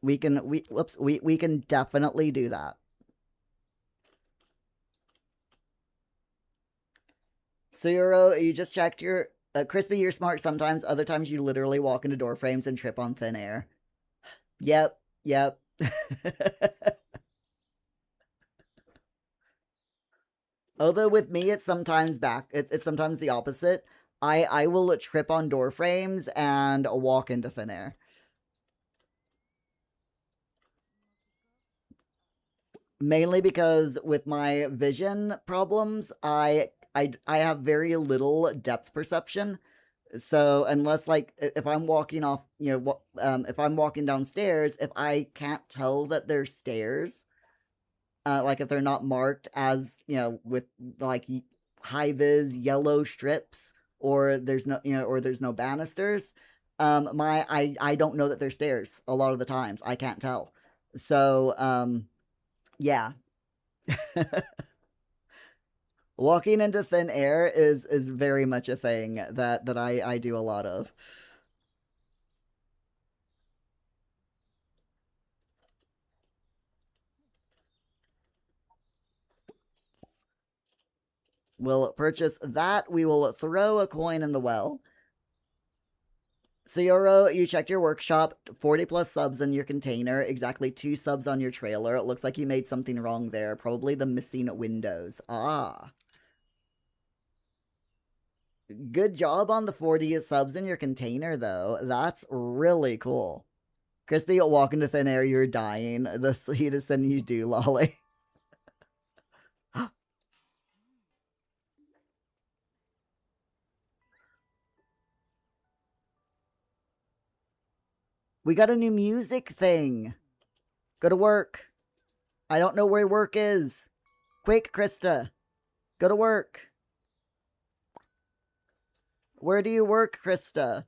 We can definitely do that. Sayuro, you just checked your Crispy, you're smart sometimes. Other times you literally walk into door frames and trip on thin air. Yep. Although with me, it's sometimes it's sometimes the opposite. I will trip on door frames and walk into thin air. Mainly because with my vision problems, I have very little depth perception. So unless, like, if I'm walking off, you know, if I'm walking downstairs, if I can't tell that there's stairs, like if they're not marked as, you know, with like high vis yellow strips, or there's no, you know, or there's no banisters, I don't know that there's stairs a lot of the times. I can't tell. So yeah. Walking into thin air is very much a thing that I do a lot of. We'll purchase that. We will throw a coin in the well. Sayoro, you checked your workshop. 40 plus subs in your container. Exactly 2 subs on your trailer. It looks like you made something wrong there. Probably the missing windows. Ah. Good job on the 40 subs in your container, though. That's really cool. Crispy, walk into thin air, you're dying. The sweetest thing you do, Lolly. We got a new music thing. Go to work. I don't know where work is. Quick, Krista. Go to work. Where do you work, Krista?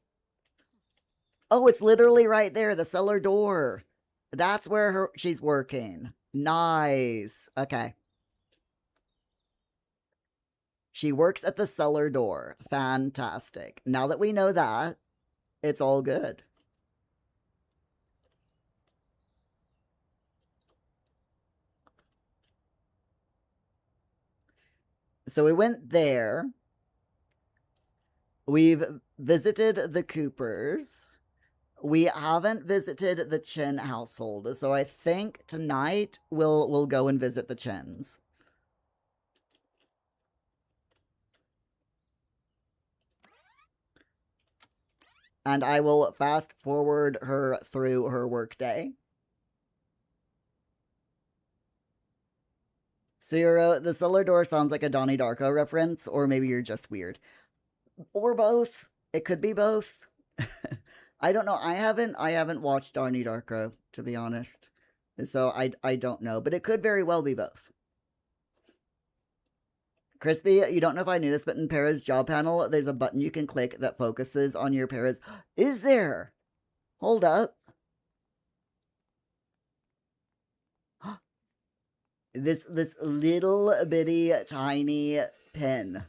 Oh, it's literally right there, the cellar door. That's where she's working. Nice. Okay. She works at the cellar door. Fantastic. Now that we know that, it's all good. So we went there. We've visited the Coopers. We haven't visited the Chen household, so I think tonight we'll go and visit the Chens. And I will fast forward her through her workday. Zero, the cellar door sounds like a Donnie Darko reference, or maybe you're just weird. Or both. It could be both. I don't know. I haven't watched Donnie Darko, to be honest. So I don't know. But it could very well be both. Crispy, you don't know if I knew this, but in Para's job panel, there's a button you can click that focuses on your Para's. Is there? Hold up. This little bitty tiny pen.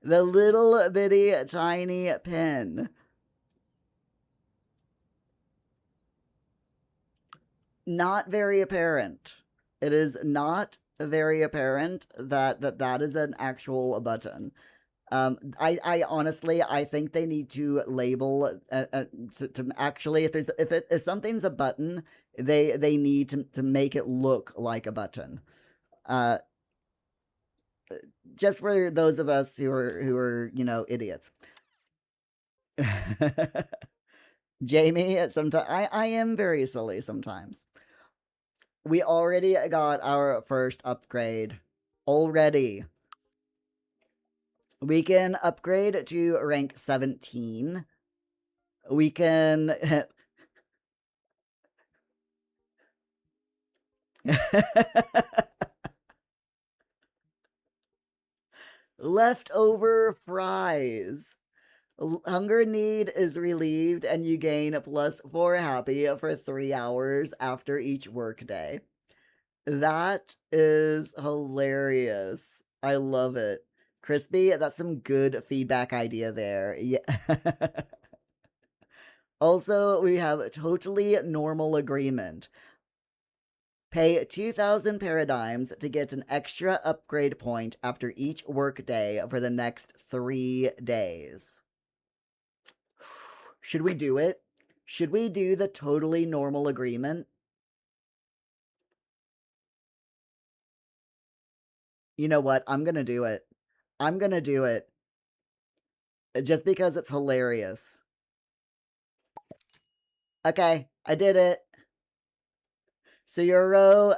The little bitty tiny pen. Not very apparent. It is not very apparent that is an actual button. I honestly, I think they need to label to actually, if something's a button, they need to make it look like a button. Just for those of us who are idiots. Jamie, sometimes I am very silly sometimes. We already got our first upgrade. Already. We can upgrade to rank 17. We can... Leftover fries. Hunger need is relieved and you gain +4 happy for 3 hours after each workday. That is hilarious. I love it. Crispy, that's some good feedback idea there. Yeah. Also, we have a totally normal agreement. Pay 2,000 paradigms to get an extra upgrade point after each workday for the next 3 days. Should we do it? Should we do the totally normal agreement? You know what? I'm gonna do it. I'm gonna do it. Just because it's hilarious. Okay, I did it. So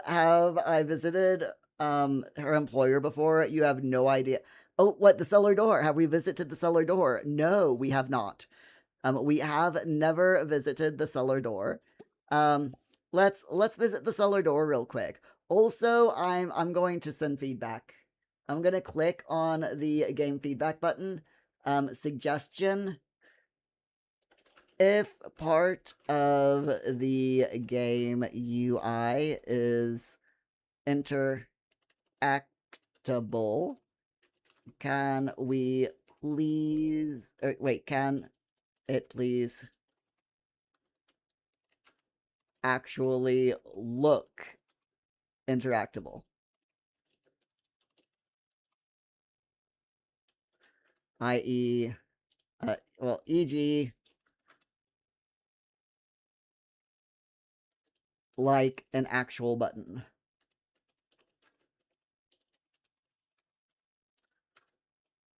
have I visited her employer before? You have no idea. Oh, what, the cellar door? Have we visited the cellar door? No, we have not. We have never visited the cellar door. Let's visit the cellar door real quick. Also, I'm going to send feedback. I'm gonna click on the game feedback button. Suggestion. If part of the game UI is interactable, can we please, wait, can it please actually look interactable? I.e., well, e.g., like an actual button.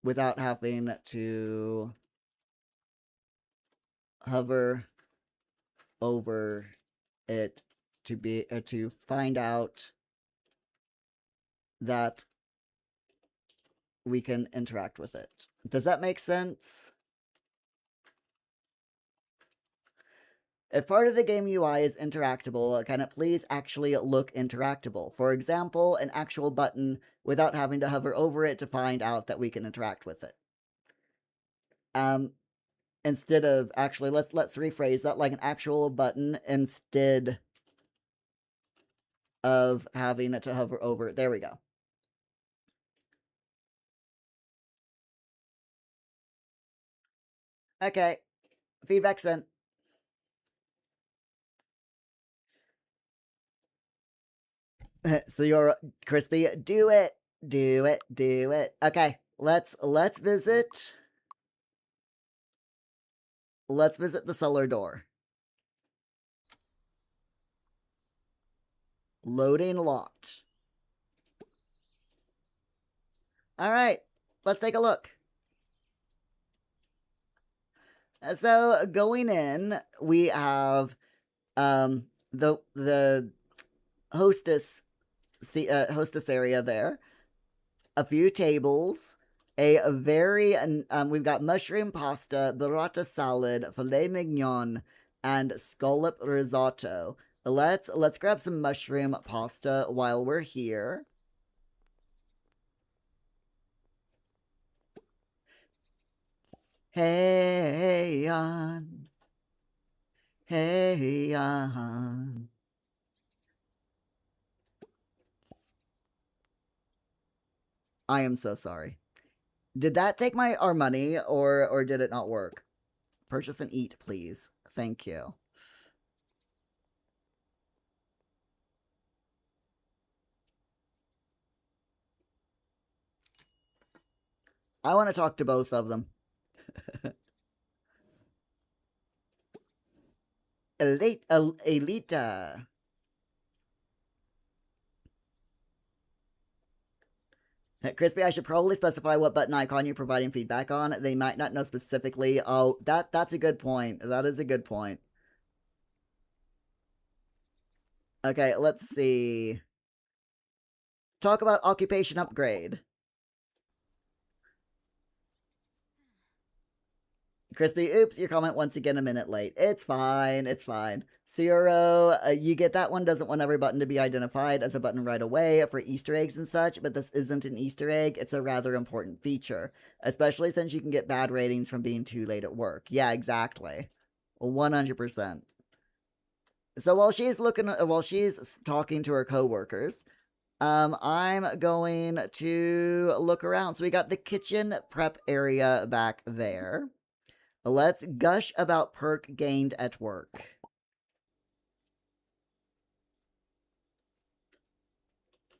Without having to hover over it to find out that we can interact with it. Does that make sense? If part of the game UI is interactable, can it please actually look interactable? For example, an actual button without having to hover over it to find out that we can interact with it. Instead of actually, let's rephrase that, like an actual button instead of having it to hover over it. There we go. Okay, feedback sent. So you're crispy. Do it. Do it. Do it. Okay, let's visit. Let's visit the cellar door. Loading lot. All right, let's take a look. So going in, we have the hostess hostess area there, a few tables, a very we've got mushroom pasta, burrata salad, filet mignon, and scallop risotto. Let's grab some mushroom pasta while we're here. Hey on. Hey on. I am so sorry. Did that take our money or did it not work? Purchase and eat, please. Thank you. I want to talk to both of them. Elita. Crispy, I should probably specify what button icon you're providing feedback on. They might not know specifically. Oh, that's a good point. That is a good point. Okay, let's see. Talk about occupation upgrade. Crispy, oops, your comment once again a minute late. It's fine, it's fine. Zero, you get that one doesn't want every button to be identified as a button right away for Easter eggs and such, but this isn't an Easter egg. It's a rather important feature, especially since you can get bad ratings from being too late at work. Yeah, exactly. 100%. So while she's talking to her coworkers, I'm going to look around. So we got the kitchen prep area back there. Let's gush about perk gained at work.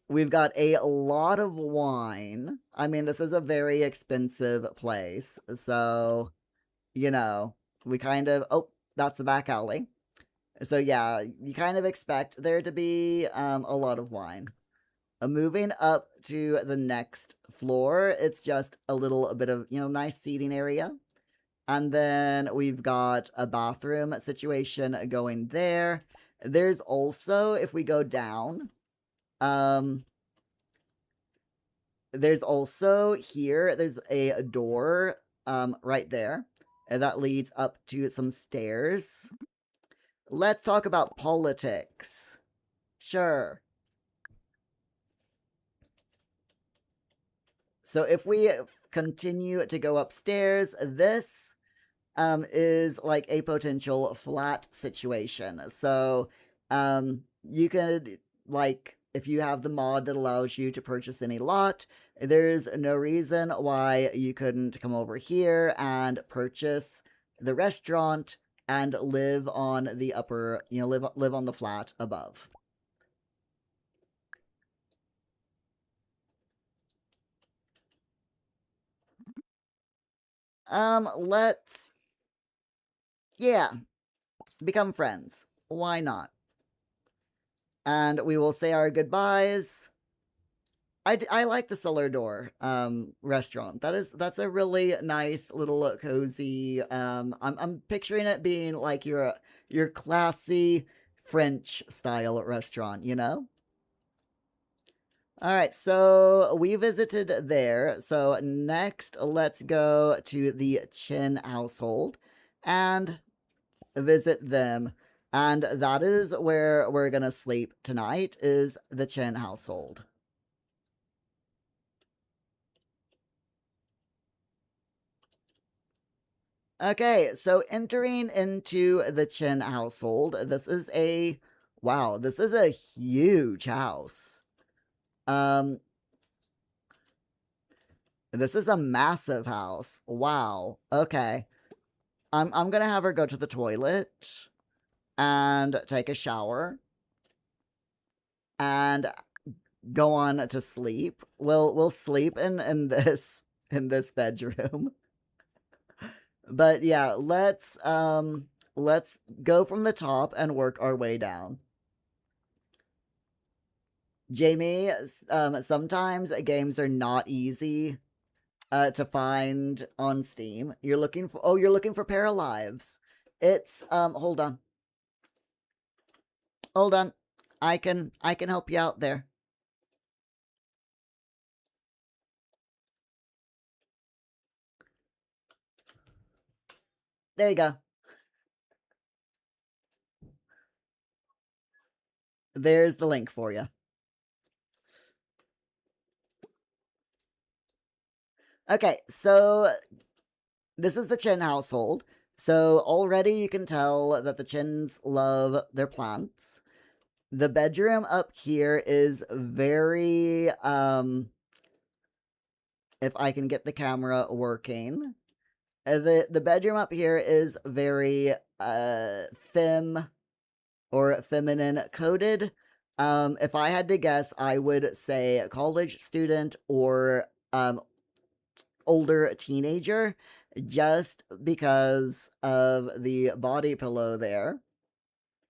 We've got a lot of wine. I mean, this is a very expensive place. So, you know, we kind of... Oh, that's the back alley. So, yeah, you kind of expect there to be a lot of wine. Moving up to the next floor, it's just a little bit of, nice seating area. And then we've got a bathroom situation going there. There's also, if we go down, there's also here, there's a door right there. And that leads up to some stairs. Let's talk about politics. Sure. So if we continue to go upstairs, this is like a potential flat situation. So you could, like, if you have the mod that allows you to purchase any lot, there's no reason why you couldn't come over here and purchase the restaurant and live on the upper, live on the flat above. Let's, yeah, become friends. Why not? And we will say our goodbyes. I like the Cellar Door restaurant. That's a really nice little cozy. I'm picturing it being like your classy French style restaurant, you know? All right, so we visited there. So next, let's go to the Chen household and visit them. And that is where we're gonna sleep tonight, is the Chen household. Okay, so entering into the Chen household, this is a huge house. Um, this is a massive house. Wow. Okay. I'm gonna have her go to the toilet and take a shower and go on to sleep. We'll sleep in this bedroom. But yeah, let's go from the top and work our way down. Jamie, sometimes games are not easy to find on Steam. You're looking for Paralives. It's hold on. Hold on. I can help you out there. There you go. There's the link for you. Okay, so this is the Chen household. So already you can tell that the Chens love their plants. The bedroom up here is very if I can get the camera working. The bedroom up here is very femme or feminine coded. If I had to guess, I would say a college student or older teenager, just because of the body pillow there,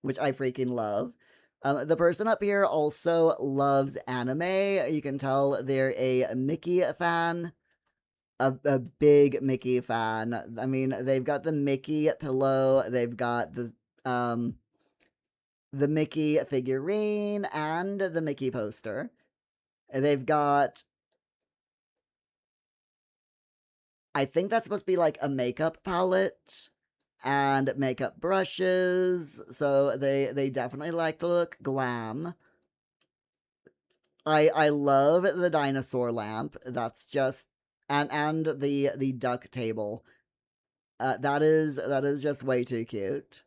which I freaking love. The person up here also loves anime. You can tell they're a Mickey fan. A big Mickey fan. I mean, they've got the Mickey pillow, they've got the Mickey figurine and the Mickey poster. They've got, I think that's supposed to be like a makeup palette and makeup brushes. So they definitely like to look glam. I love the dinosaur lamp. That's just and the duck table. That is just way too cute.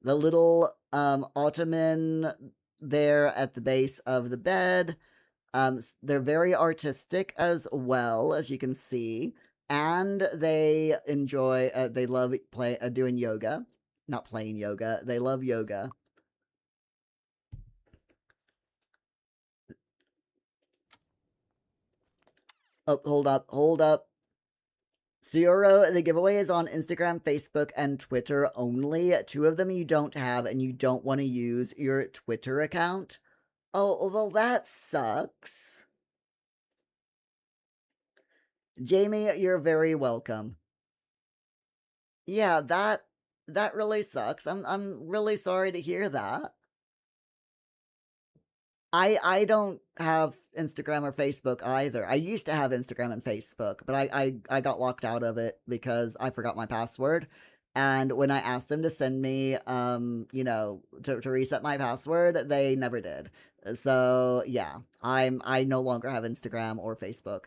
The little ottoman there at the base of the bed. They're very artistic as well, as you can see, and they enjoy. They love doing yoga, not playing yoga. They love yoga. Oh, hold up. Cioro, the giveaway is on Instagram, Facebook, and Twitter only. Two of them you don't have, and you don't want to use your Twitter account. Oh, well, that sucks. Jamie, you're very welcome. Yeah, that really sucks. I'm really sorry to hear that. I don't have Instagram or Facebook either. I used to have Instagram and Facebook, but I got locked out of it because I forgot my password. And when I asked them to send me to reset my password, they never did. So yeah, I no longer have Instagram or Facebook.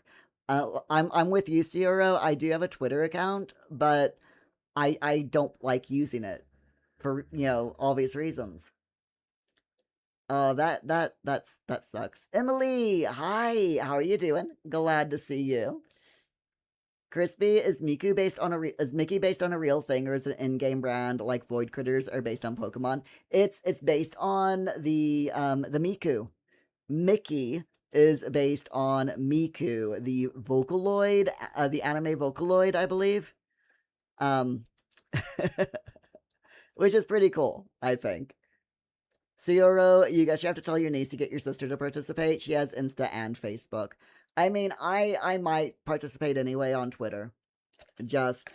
I'm with you, Cioro. I do have a Twitter account, but I don't like using it for obvious reasons. Oh, that sucks. Emily, hi. How are you doing? Glad to see you. Crispy, is Mickey based on a real thing, or is it an in-game brand like Void Critters are based on Pokemon? It's based on the Miku. Mickey is based on Miku, the Vocaloid, the anime Vocaloid, I believe. Um, which is pretty cool, I think. Cioro, you guys, you have to tell your niece to get your sister to participate. She has Insta and Facebook. I mean, I might participate anyway on Twitter. Just,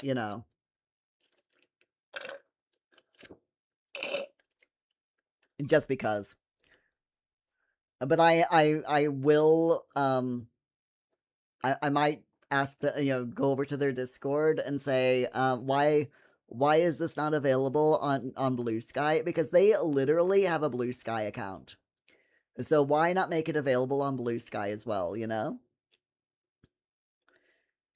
just because. But I will I might ask the go over to their Discord and say, why is this not available on Blue Sky? Because they literally have a Blue Sky account. So why not make it available on Blue Sky as well, you know?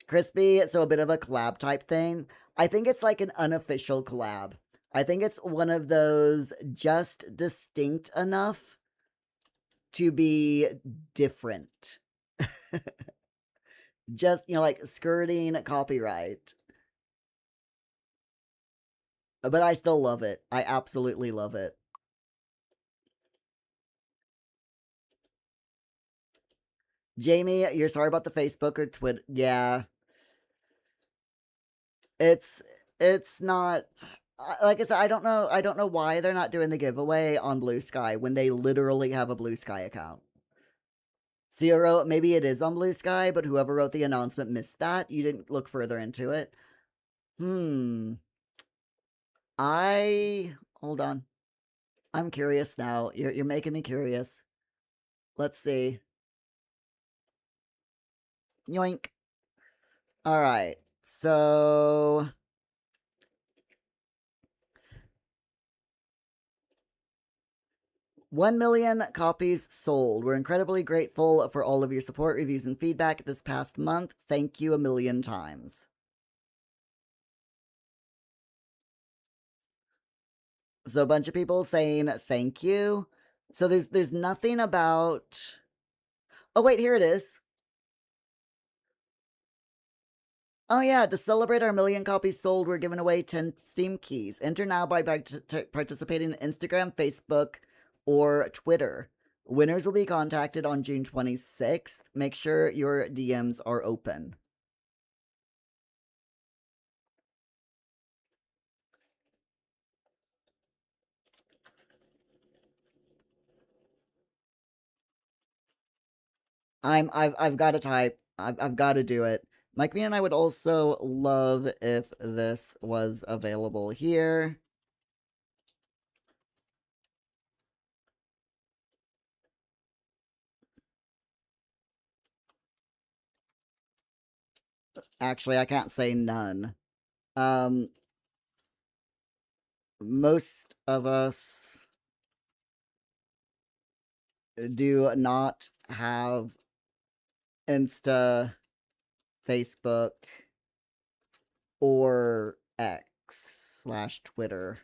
Crispy, so a bit of a collab type thing. I think it's like an unofficial collab. I think it's one of those just distinct enough to be different. Just, like skirting copyright. But I still love it. I absolutely love it. Jamie, you're sorry about the Facebook or Twitter. Yeah. It's it's not like I said, I don't know why they're not doing the giveaway on Blue Sky when they literally have a Blue Sky account. Zero, maybe it is on Blue Sky, but whoever wrote the announcement missed that. You didn't look further into it. I hold on. I'm curious now. You're making me curious. Let's see. Yoink. All right. So 1 million copies sold. We're incredibly grateful for all of your support, reviews, and feedback this past month. Thank you a million times. So a bunch of people saying thank you. So there's nothing about. Oh wait, here it is. Oh yeah, to celebrate our million copies sold, we're giving away 10 Steam keys. Enter now by participating in Instagram, Facebook, or Twitter. Winners will be contacted on June 26th. Make sure your DMs are open. I've got to type. I've got to do it. Mike Me and I would also love if this was available here. Actually, I can't say none. Most of us do not have Insta, Facebook, or X/Twitter.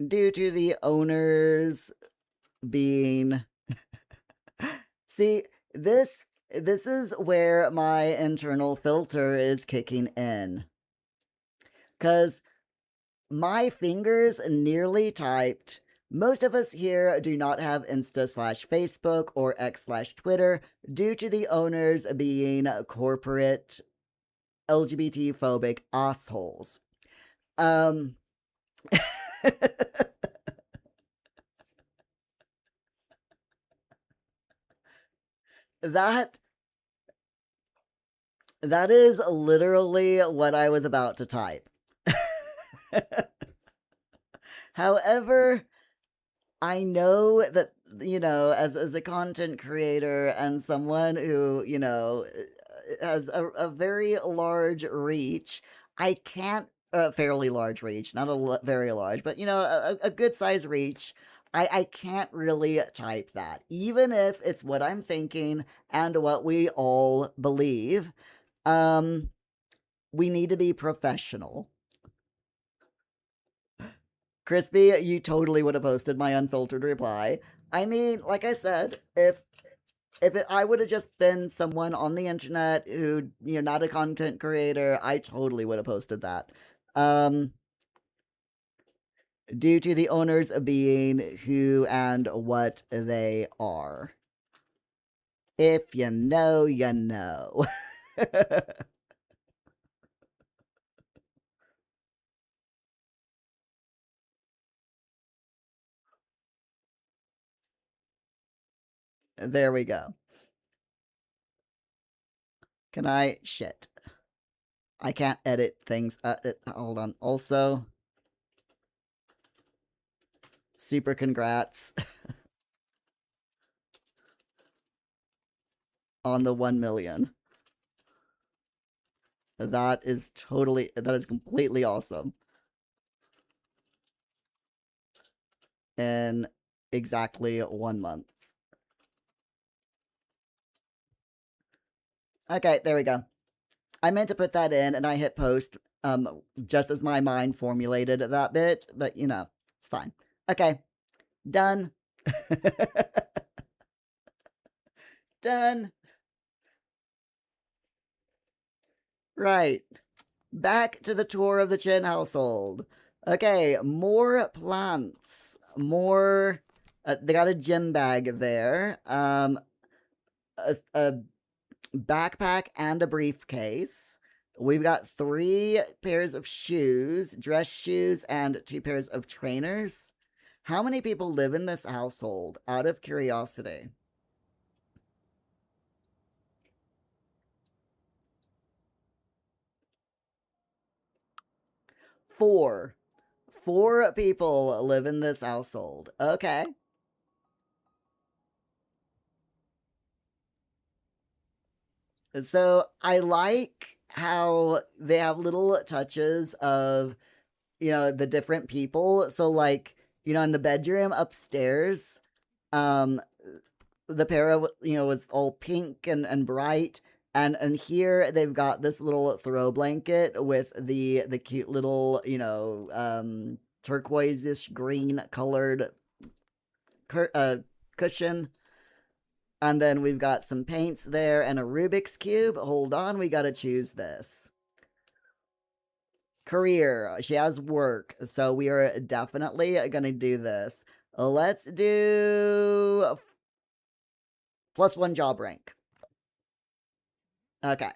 Due to the owners being see this is where my internal filter is kicking in, because my fingers nearly typed. Most of us here do not have Insta/Facebook or X/Twitter due to the owners being corporate LGBT phobic assholes. that that is literally what I was about to type. However, I know that, as a content creator and someone who, has a very large reach, I can't, a fairly large reach, not very large, but, a good size reach. I can't really type that, even if it's what I'm thinking and what we all believe. We need to be professional. Crispy, you totally would have posted my unfiltered reply. I mean, like I said, if I would have just been someone on the internet who, not a content creator, I totally would have posted that. Due to the owners being who and what they are. If you know, you know. There we go. Can I? Shit. I can't edit things. Hold on. Also, super congrats on the 1 million. That is completely awesome. In exactly 1 month. Okay, there we go. I meant to put that in and I hit post just as my mind formulated that bit, but you know, it's fine. Okay, done. Done. Right. Back to the tour of the Chen household. Okay, more plants. More. They got a gym bag there. A backpack and a briefcase. We've got 3 pairs of shoes, dress shoes, and 2 pairs of trainers. How many people live in this household? Out of curiosity. 4. 4 people live in this household. Okay. So I like how they have little touches of, the different people. So like, in the bedroom upstairs, um, the para, was all pink and bright. And here they've got this little throw blanket with the cute little, turquoise-ish green colored cushion. And then we've got some paints there and a Rubik's Cube. Hold on, we gotta choose this. Career. She has work, so we are definitely gonna do this. Let's do +1 job rank. Okay.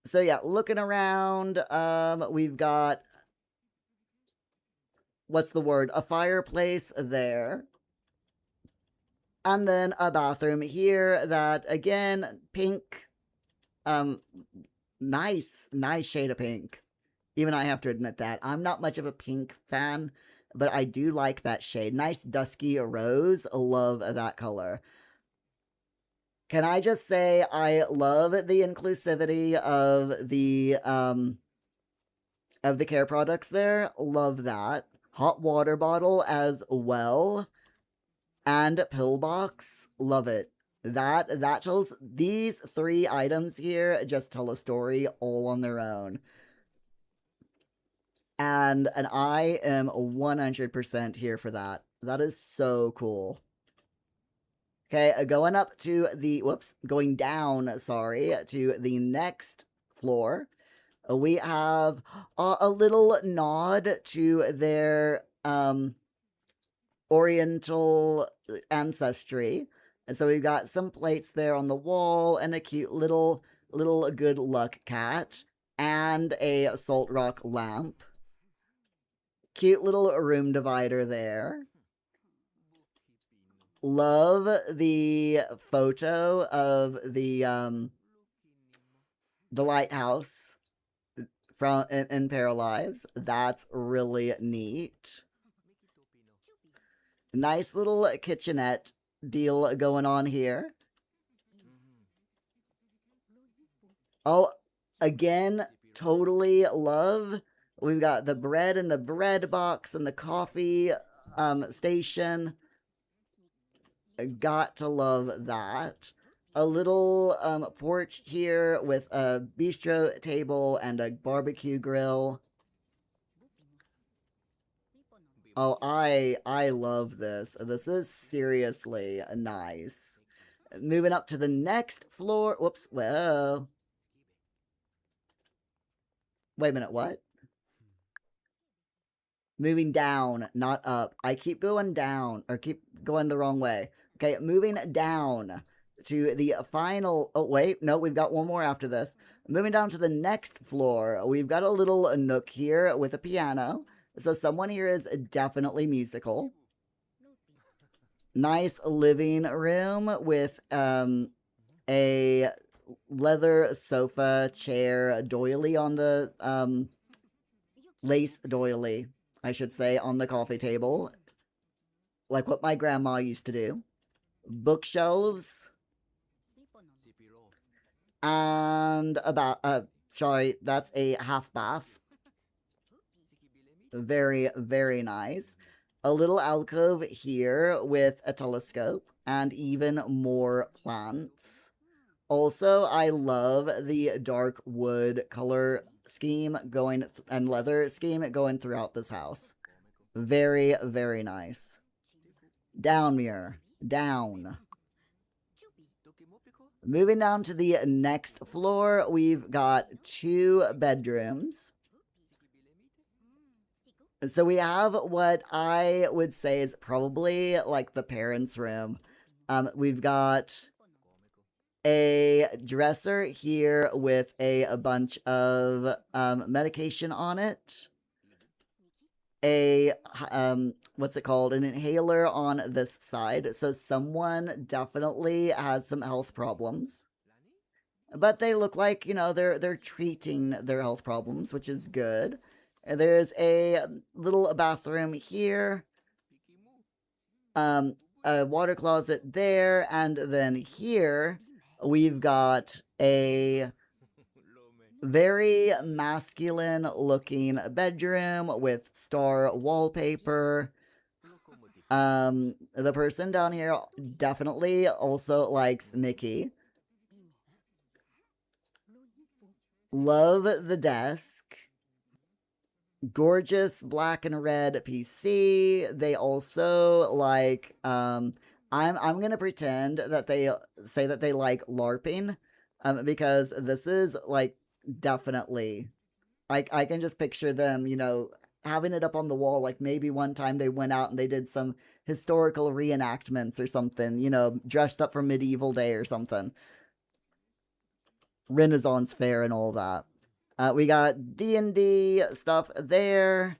So yeah, looking around, we've got, what's the word? A fireplace there. And then a bathroom here that, again, pink. Um, nice shade of pink. Even I have to admit that. I'm not much of a pink fan, but I do like that shade. Nice dusky rose. Love that color. Can I just say I love the inclusivity of the care products there. Love that. Hot water bottle as well. And pillbox. Love it. That tells, these 3 items here just tell a story all on their own. And I am 100% here for that. That is so cool. Okay, going down, sorry, to the next floor. We have a little nod to their Oriental ancestry. And so we've got some plates there on the wall and a cute little good luck cat and a salt rock lamp. Cute little room divider there. Love the photo of the lighthouse from in Paralives. That's really neat. Nice little kitchenette deal going on here. Oh, again, totally love. We've got the bread in the bread box and the coffee station. Got to love that. A little porch here with a bistro table and a barbecue grill. Oh, I love this. This is seriously nice. Moving up to the next floor. Whoops. Whoa. Wait a minute. What? Moving down, not up. I keep going down, or keep going the wrong way. Okay, moving down to the final. Oh, wait. No, we've got one more after this. Moving down to the next floor. We've got a little nook here with a piano. So someone here is definitely musical. Nice living room with a leather sofa, chair, doily on the, lace doily, I should say, on the coffee table. Like what my grandma used to do. Bookshelves. And sorry, that's a half bath. Very, very nice. A little alcove here with a telescope and even more plants. Also, I love the dark wood color scheme going and leather scheme going throughout this house. Very, very nice. Down mirror. Down. Moving down to the next floor, we've got 2 bedrooms. So we have what I would say is probably like the parents' room. We've got a dresser here with a bunch of medication on it. A what's it called? An inhaler on this side. So someone definitely has some health problems. But they look like, you know, they're treating their health problems, which is good. And there's a little bathroom here. A water closet there, and then here we've got a very masculine looking bedroom with star wallpaper. The person down here definitely also likes Mickey. Love the desk. Gorgeous black and red PC. They also like I'm gonna pretend that they say that they like LARPing. Because this is like definitely I can just picture them, you know, having it up on the wall. Like maybe one time they went out and they did some historical reenactments or something, you know, dressed up for medieval day or something. Renaissance fair and all that. We got D&D stuff there.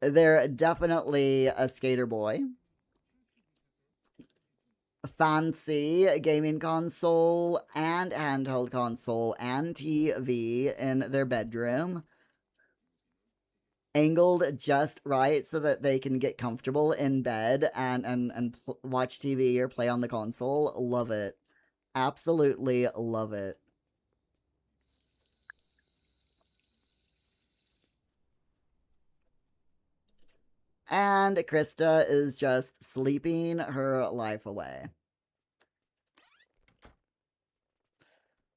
They're definitely a skater boy. Fancy gaming console and handheld console and TV in their bedroom. Angled just right so that they can get comfortable in bed and watch TV or play on the console. Love it. Absolutely love it. And Krista is just sleeping her life away.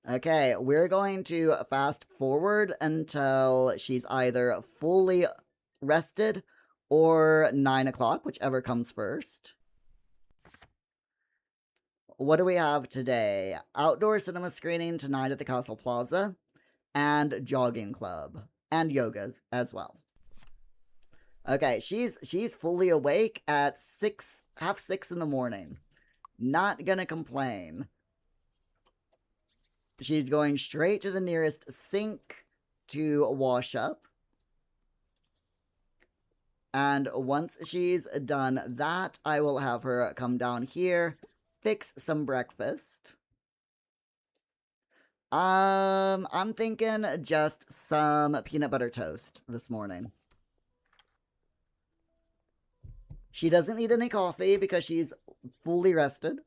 Okay, we're going to fast forward until she's either fully rested or 9 o'clock, whichever comes first. What do we have today? Outdoor cinema screening tonight at the Castle Plaza, and jogging club, and yoga as well. Okay, she's fully awake at 6:30 in the morning. Not gonna complain. She's going straight to the nearest sink to wash up. And once she's done that, I will have her come down here, fix some breakfast. I'm thinking just some peanut butter toast this morning. She doesn't need any coffee because she's fully rested.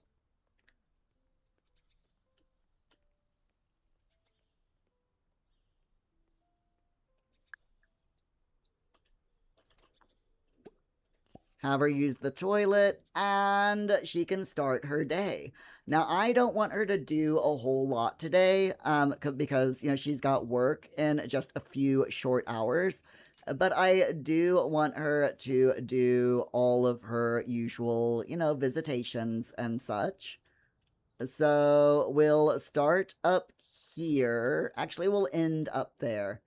Have her use the toilet, and she can start her day. Now, I don't want her to do a whole lot today, because, you know, she's got work in just a few short hours. But I do want her to do all of her usual, you know, visitations and such. So we'll start up here. Actually, we'll end up there.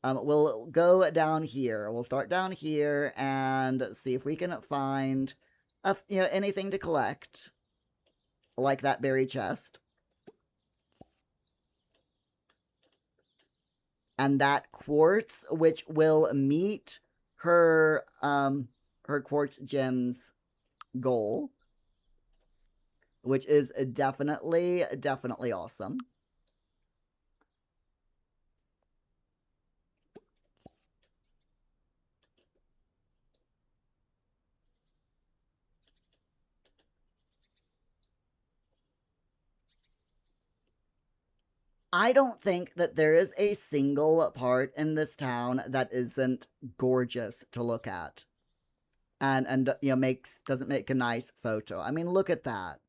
We'll go down here. We'll start down here and see if we can find, you know, anything to collect, like that berry chest, and that quartz, which will meet her quartz gems goal. which is definitely awesome. I don't think that there is a single part in this town that isn't gorgeous to look at. And makes doesn't make a nice photo. I mean, look at that.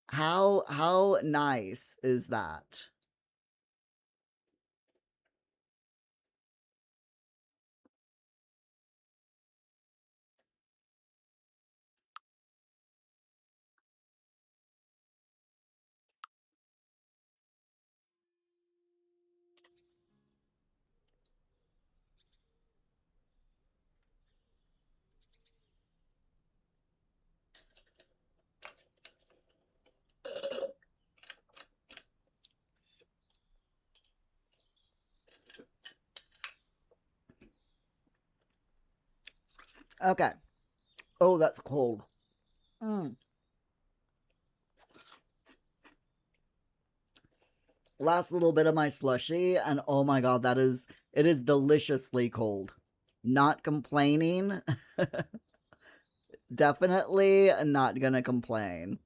How nice is that? Okay. Oh, that's cold. Mm. Last little bit of my slushy, and oh my god, it is deliciously cold. Not complaining. Definitely not gonna complain.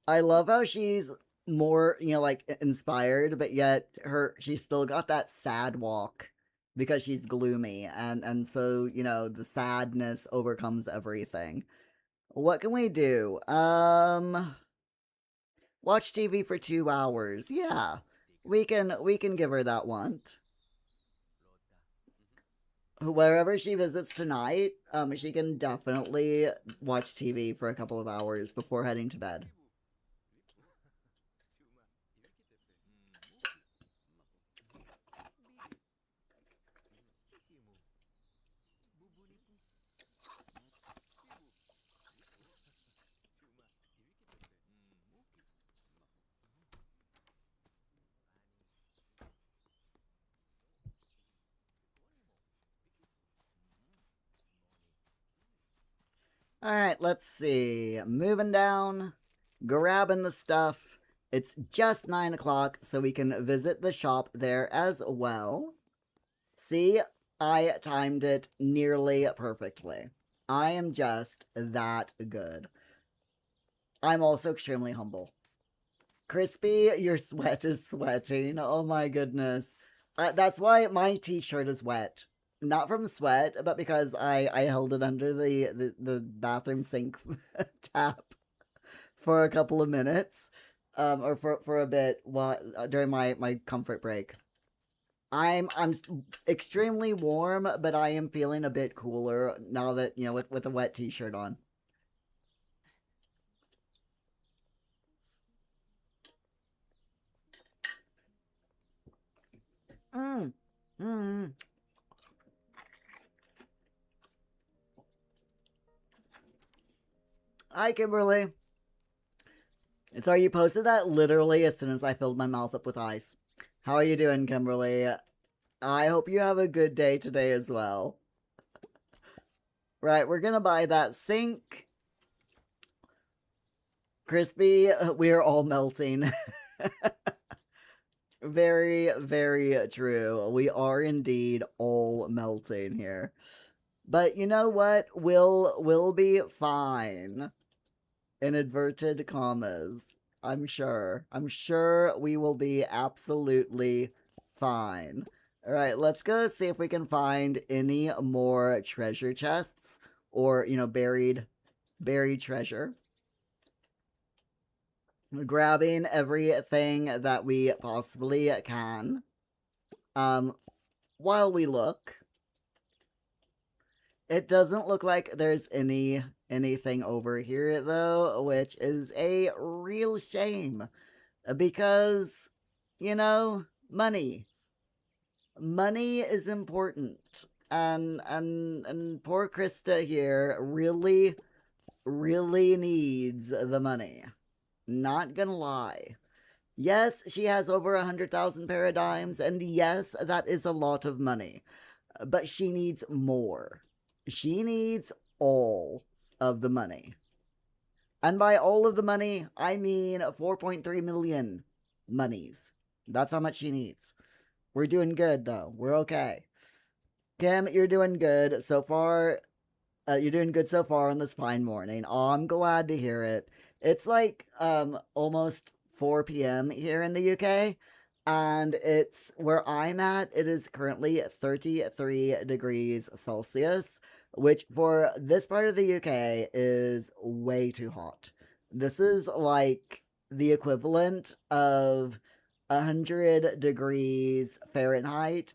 I love how she's more, like inspired, but yet she's still got that sad walk because she's gloomy, and so, the sadness overcomes everything. What can we do? Watch TV for 2 hours. Yeah. We can give her that want. Wherever she visits tonight, she can definitely watch TV for a couple of hours before heading to bed. Alright, let's see. Moving down, grabbing the stuff. It's just 9 o'clock, so we can visit the shop there as well. See, I timed it nearly perfectly. I am just that good. I'm also extremely humble. Crispy, your sweat is sweating. Oh my goodness. That's why my t-shirt is wet. Not from sweat, but because I held it under the bathroom sink tap for a couple of minutes, or for a bit while during my comfort break. I'm extremely warm, but I am feeling a bit cooler now that with a wet t-shirt on. Mm. Mm. Hi, Kimberly. So you posted that literally as soon as I filled my mouth up with ice. How are you doing, Kimberly? I hope you have a good day today as well. Right, we're gonna buy that sink. Crispy, we are all melting. Very, very true. We are indeed all melting here. But you know what? We'll be fine. In inverted commas. I'm sure. I'm sure we will be absolutely fine. Alright, let's go see if we can find any more treasure chests or, buried treasure. Grabbing everything that we possibly can. While we look, it doesn't look like there's anything over here though, which is a real shame because money. Money is important. And poor Krista here really needs the money. Not gonna lie. Yes, she has over 100,000 paradigms, and yes, that is a lot of money. But she needs more. She needs all of the money. And by all of the money, I mean 4.3 million monies. That's how much she needs. We're doing good, though. We're okay. Kim, you're doing good so far. You're doing good so far on this fine morning. Oh, I'm glad to hear it. It's like almost 4 p.m. here in the UK, and it's where I'm at. It is currently 33 degrees Celsius, which for this part of the UK is way too hot. This is like the equivalent of 100 degrees Fahrenheit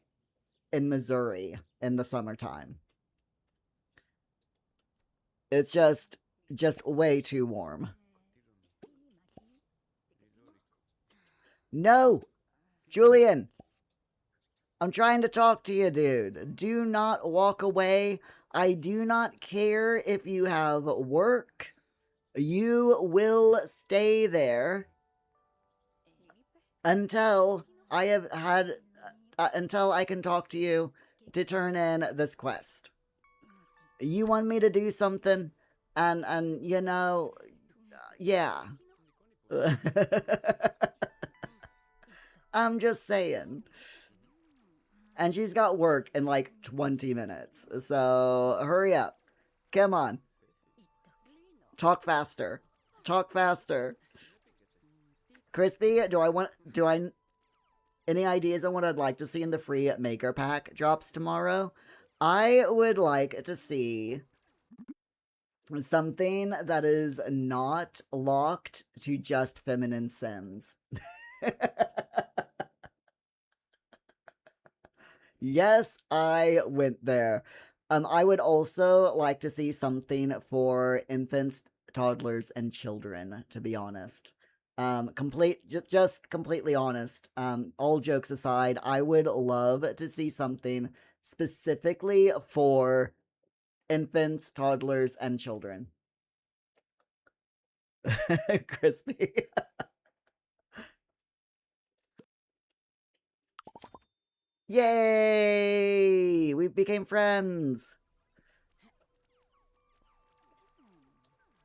in Missouri in the summertime. It's just way too warm. No! Julian! I'm trying to talk to you, dude. Do not walk away. I do not care if you have work. You will stay there until I have had until I can talk to you to turn in this quest. You want me to do something, and you know, yeah. I'm just saying. And she's got work in like 20 minutes. So hurry up. Come on. Talk faster. Talk faster. Crispy, any ideas on what I'd like to see in the free maker pack drops tomorrow? I would like to see something that is not locked to just feminine Sims. Yes, I went there. I would also like to see something for infants, toddlers, and children, to be honest. Just completely honest. All jokes aside, I would love to see something specifically for infants, toddlers, and children. Crispy. Yay! We became friends.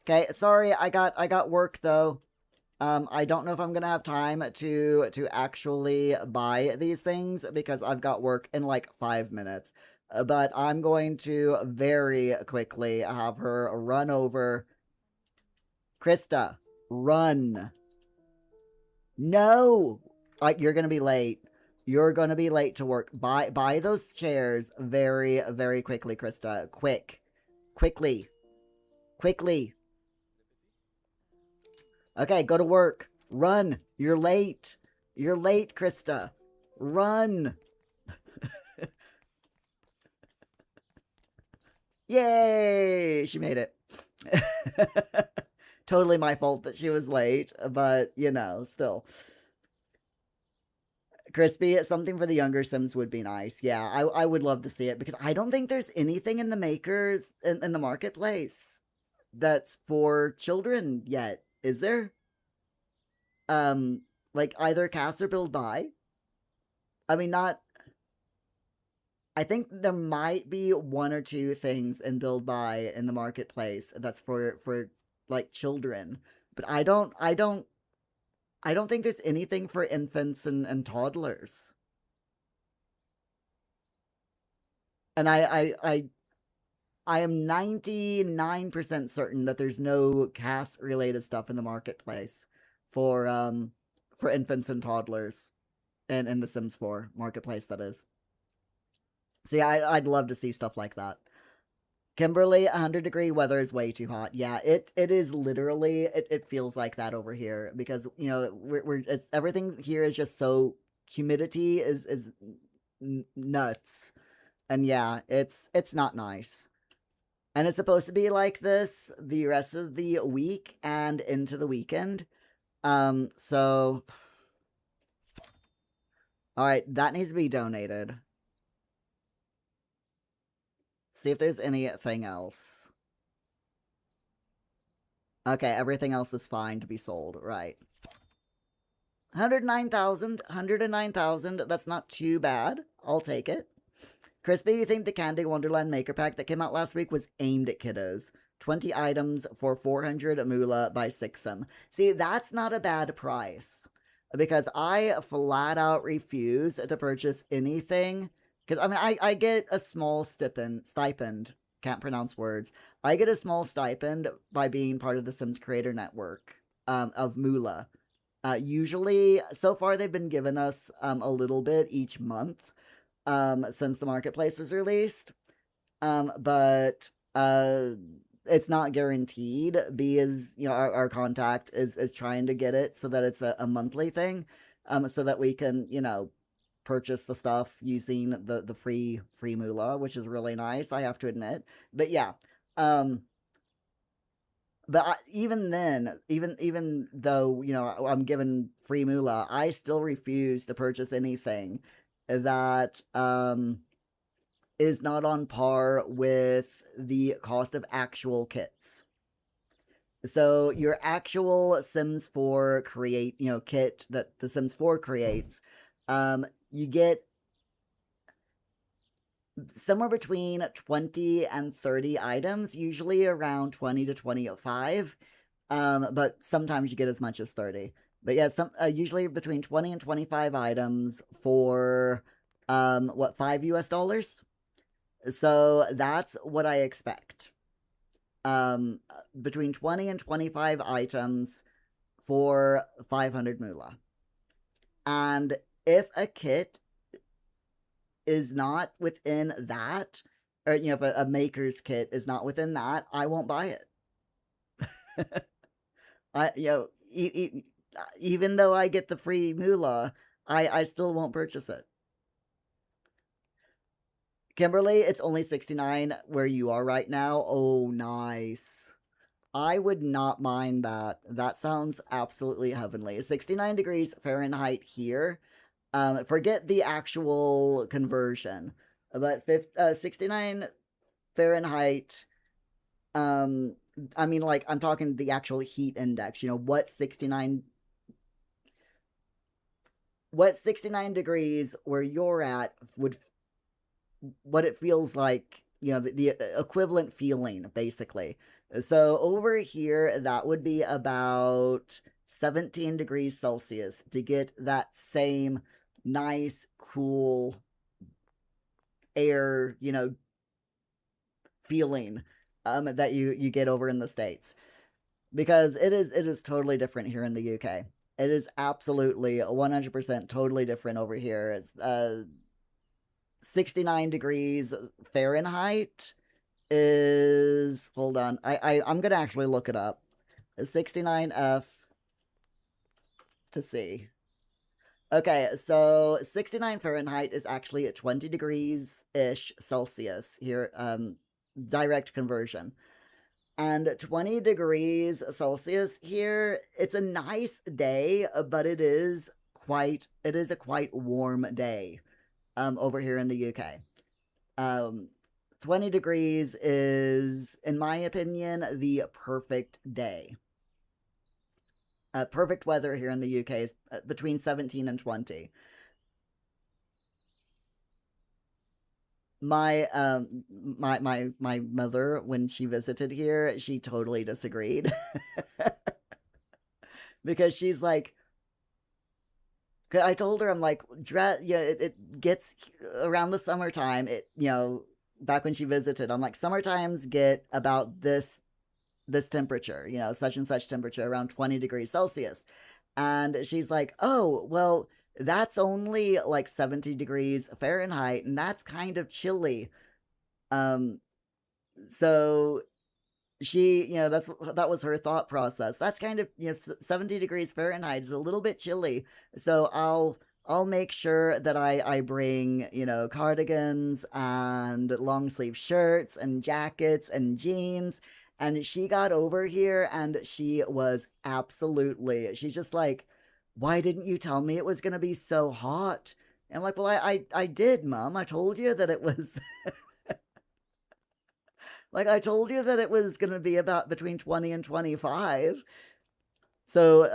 Okay, sorry, I got work though. I don't know if I'm gonna have time to actually buy these things because I've got work in like 5 minutes. But I'm going to very quickly have her run over. Krista, run. No! You're gonna be late. You're gonna be late to work. Buy those chairs very, very quickly, Krista. Quick. Quickly. Quickly. Okay, go to work. Run. You're late. You're late, Krista. Run. Yay! She made it. Totally my fault that she was late, but, you know, still. Crispy, something for the younger Sims would be nice. Yeah, I would love to see it because I don't think there's anything in the makers, in the marketplace that's for children yet, is there? Like either cast or build by? I mean, not. I think there might be one or two things in build by in the marketplace that's for like children, but I don't think there's anything for infants and toddlers. And I am 99% certain that there's no cast related stuff in the marketplace for infants and toddlers in the Sims 4 marketplace, that is. So yeah, I'd love to see stuff like that. Kimberly, 100-degree weather is way too hot. Yeah, it is literally, it feels like that over here because, you know, it's everything here is just so, humidity is nuts. And yeah, it's not nice. And it's supposed to be like this the rest of the week and into the weekend. So all right, that needs to be donated. See if there's anything else. Okay, everything else is fine to be sold, right? 109,000, 109,000. That's not too bad. I'll take it. Crispy, you think the Candy Wonderland Maker Pack that came out last week was aimed at kiddos? 20 items for 400 moolah by Sixum. See, that's not a bad price. Because I flat out refuse to purchase anything. Because, I mean, I get a small stipend. Can't pronounce words. I get a small stipend by being part of the Sims Creator Network of moolah. Usually, so far, they've been giving us a little bit each month since the marketplace was released. But it's not guaranteed. B is, our contact is trying to get it so that it's a monthly thing, so that we can, purchase the stuff using the free moolah, which is really nice, I have to admit. But yeah, but even then, even though I'm given free moolah, I still refuse to purchase anything that is not on par with the cost of actual kits. So your actual Sims 4 kit that the Sims 4 creates, you get somewhere between 20 and 30 items, usually around 20 to 25. But sometimes you get as much as 30. But yeah, usually between 20 and 25 items for $5 US? So that's what I expect. Between 20 and 25 items for 500 moolah. And if a kit is not within that, or if a maker's kit is not within that, I won't buy it. Even though I get the free moolah, I still won't purchase it. Kimberly, it's only 69 where you are right now. Oh, nice. I would not mind that. That sounds absolutely heavenly. 69 degrees Fahrenheit here. Forget the actual conversion, but 69 Fahrenheit. I mean, like, I'm talking the actual heat index. What 69 degrees where you're at would, what it feels like, the equivalent feeling, basically. So over here, that would be about 17 degrees Celsius to get that same nice, cool air, feeling that you get over in the States. Because it is totally different here in the UK. It is absolutely 100% totally different over here. It's 69 degrees Fahrenheit is, hold on, I'm gonna actually look it up. 69F to see. Okay, so 69 Fahrenheit is actually at 20 degrees-ish Celsius here, direct conversion. And 20 degrees Celsius here, it's a nice day, but it is a quite warm day over here in the UK. 20 degrees is, in my opinion, the perfect day. Perfect weather here in the UK is between 17 and 20. My mother, when she visited here, she totally disagreed. Because she's like, I told her, I'm like, it gets around the summertime, back when she visited, I'm like, summertimes get about this temperature, such and such temperature, around 20 degrees Celsius. And she's like, oh, well, that's only like 70 degrees Fahrenheit, and that's kind of chilly. So she, that was her thought process. That's kind of, 70 degrees Fahrenheit is a little bit chilly. So I'll make sure that I bring, cardigans and long sleeve shirts and jackets and jeans. And she got over here and she was she's just like, why didn't you tell me it was going to be so hot? And I'm like, well, I did, Mom. I told you that it was Like I told you that it was gonna be about between 20 and 25. So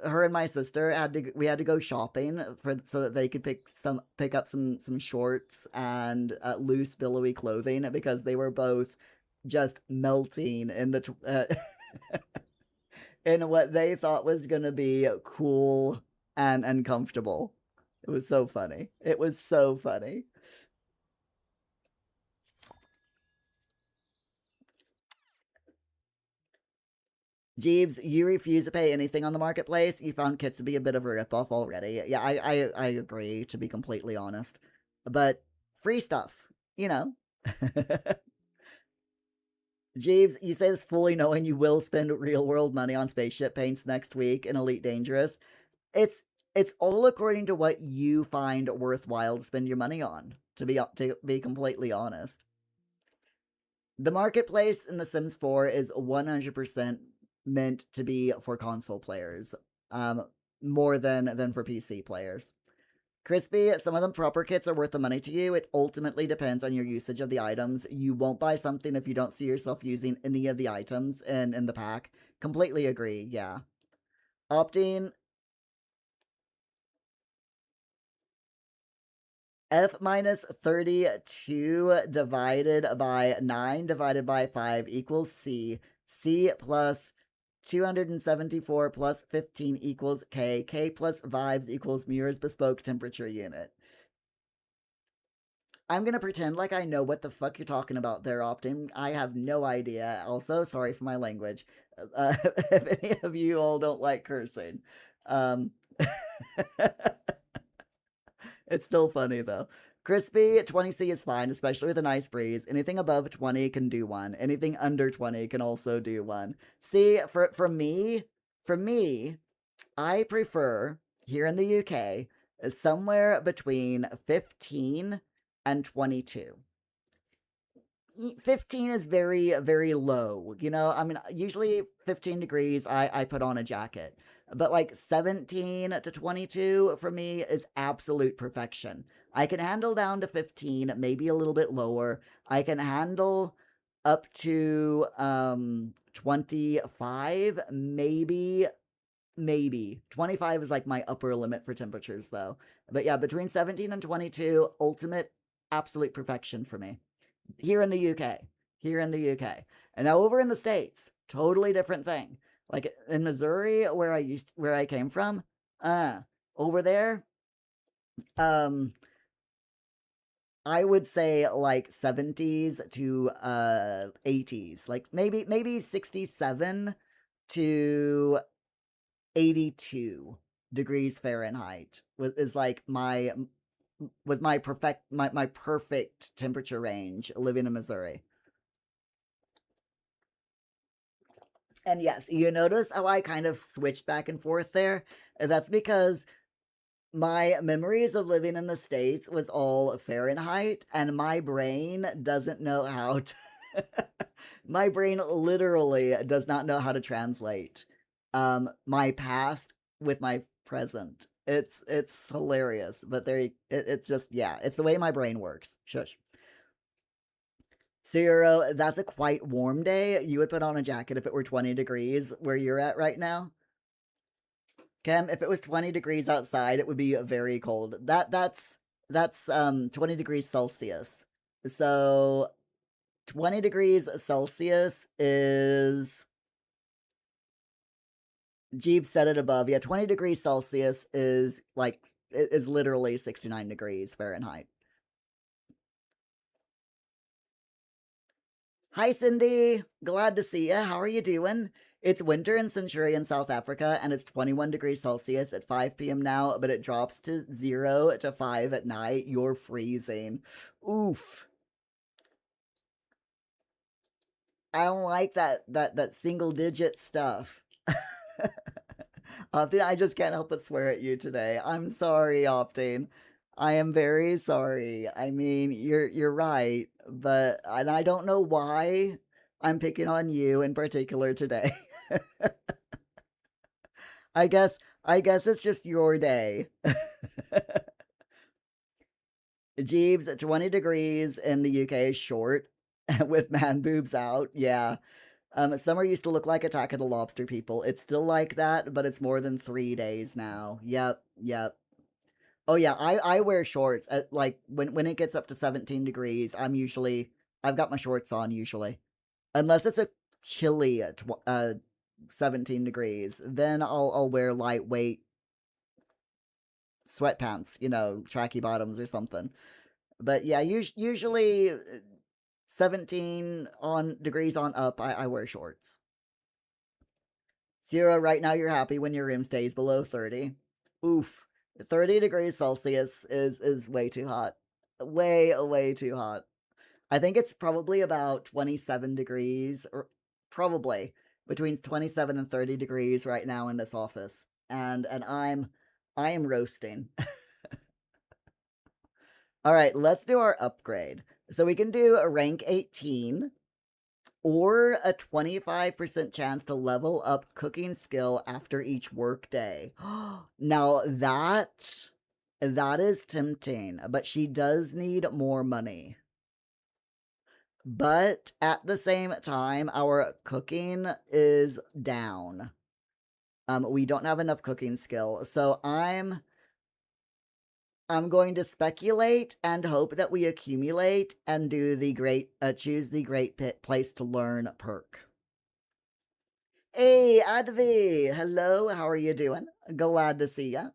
her and my sister had to go shopping for so that they could pick up some shorts and loose billowy clothing because they were both just melting in in what they thought was gonna be cool and comfortable. It was so funny. It was so funny. Jeeves, you refuse to pay anything on the marketplace. You found kits to be a bit of a ripoff already. Yeah, I agree, to be completely honest. But free stuff, you know. Jeeves, you say this fully knowing you will spend real world money on spaceship paints next week in Elite Dangerous. It's it's all according to what you find worthwhile to spend your money on, to be completely honest. The marketplace in The Sims 4 is 100% meant to be for console players, um, more than for PC players. Crispy, some of them proper kits are worth the money to you. It ultimately depends on your usage of the items. You won't buy something if you don't see yourself using any of the items in the pack. Completely agree, yeah. Opting F minus 32 divided by 9 divided by 5 equals C. C plus 274 plus 15 equals K. K plus vibes equals Muir's bespoke temperature unit. I'm gonna pretend like I know what the fuck you're talking about there, Optim. I have no idea. Also, sorry for my language. If any of you all don't like cursing. Um, it's still funny though. Crispy 20C is fine, especially with a nice breeze. Anything above 20 can do one. Anything under 20 can also do one. See, for me, I prefer here in the UK somewhere between 15 and 22. 15 is very very low, you know. I mean, usually 15 degrees I put on a jacket, but like 17 to 22 for me is absolute perfection. I can handle down to 15, maybe a little bit lower. I can handle up to 25, maybe 25 is like my upper limit for temperatures though. But yeah, between 17 and 22, ultimate absolute perfection for me here in the UK. Here in the UK. And now over in the States, totally different thing. Like in Missouri, where I came from, uh, over there, um, I would say like 70s to 80s. Like maybe 67 to 82 degrees Fahrenheit is like my perfect temperature range living in Missouri. And yes, you notice how I kind of switched back and forth there? That's because my memories of living in the States was all Fahrenheit, and my brain doesn't know how to. My brain literally does not know how to translate my past with my present. It's hilarious, but it's just, yeah, it's the way my brain works. Shush. Zero, that's a quite warm day. You would put on a jacket if it were 20 degrees where you're at right now. Kim, if it was 20 degrees outside, it would be very cold. That's 20 degrees Celsius. So 20 degrees Celsius is Jeep said it above. Yeah, 20 degrees Celsius is literally 69 degrees Fahrenheit. Hi, Cindy. Glad to see you. How are you doing? It's winter in Centurion, South Africa, and it's 21 degrees Celsius at 5 p.m. now, but it drops to 0 to 5 at night. You're freezing. Oof. I don't like that single digit stuff. Optine, I just can't help but swear at you today. I'm sorry, Optine. I am very sorry. I mean, you're right, but and I don't know why I'm picking on you in particular today. I guess it's just your day. Jeeves, 20 degrees in the UK is short. with man boobs out. Yeah. Summer used to look like Attack of the Lobster people. It's still like that, but it's more than 3 days now. Yep, yep. Oh yeah, I wear shorts at like when it gets up to 17 degrees. I've got my shorts on usually, unless it's a chilly 17 degrees. Then I'll wear lightweight sweatpants, tracky bottoms or something. But yeah, usually 17 on degrees on up, I wear shorts. Zero, right now you're happy when your room stays below 30. Oof. 30 degrees Celsius is way too hot. Way too hot. I think it's probably about 27 degrees, or probably between 27 and 30 degrees right now in this office. And I am roasting. All right, let's do our upgrade. So we can do a rank 18 or a 25% chance to level up cooking skill after each workday. Now that is tempting, but she does need more money. But at the same time, our cooking is down. We don't have enough cooking skill, so I'm going to speculate and hope that we accumulate and do the choose the great place to learn perk. Hey, Advi! Hello, how are you doing? Glad to see ya.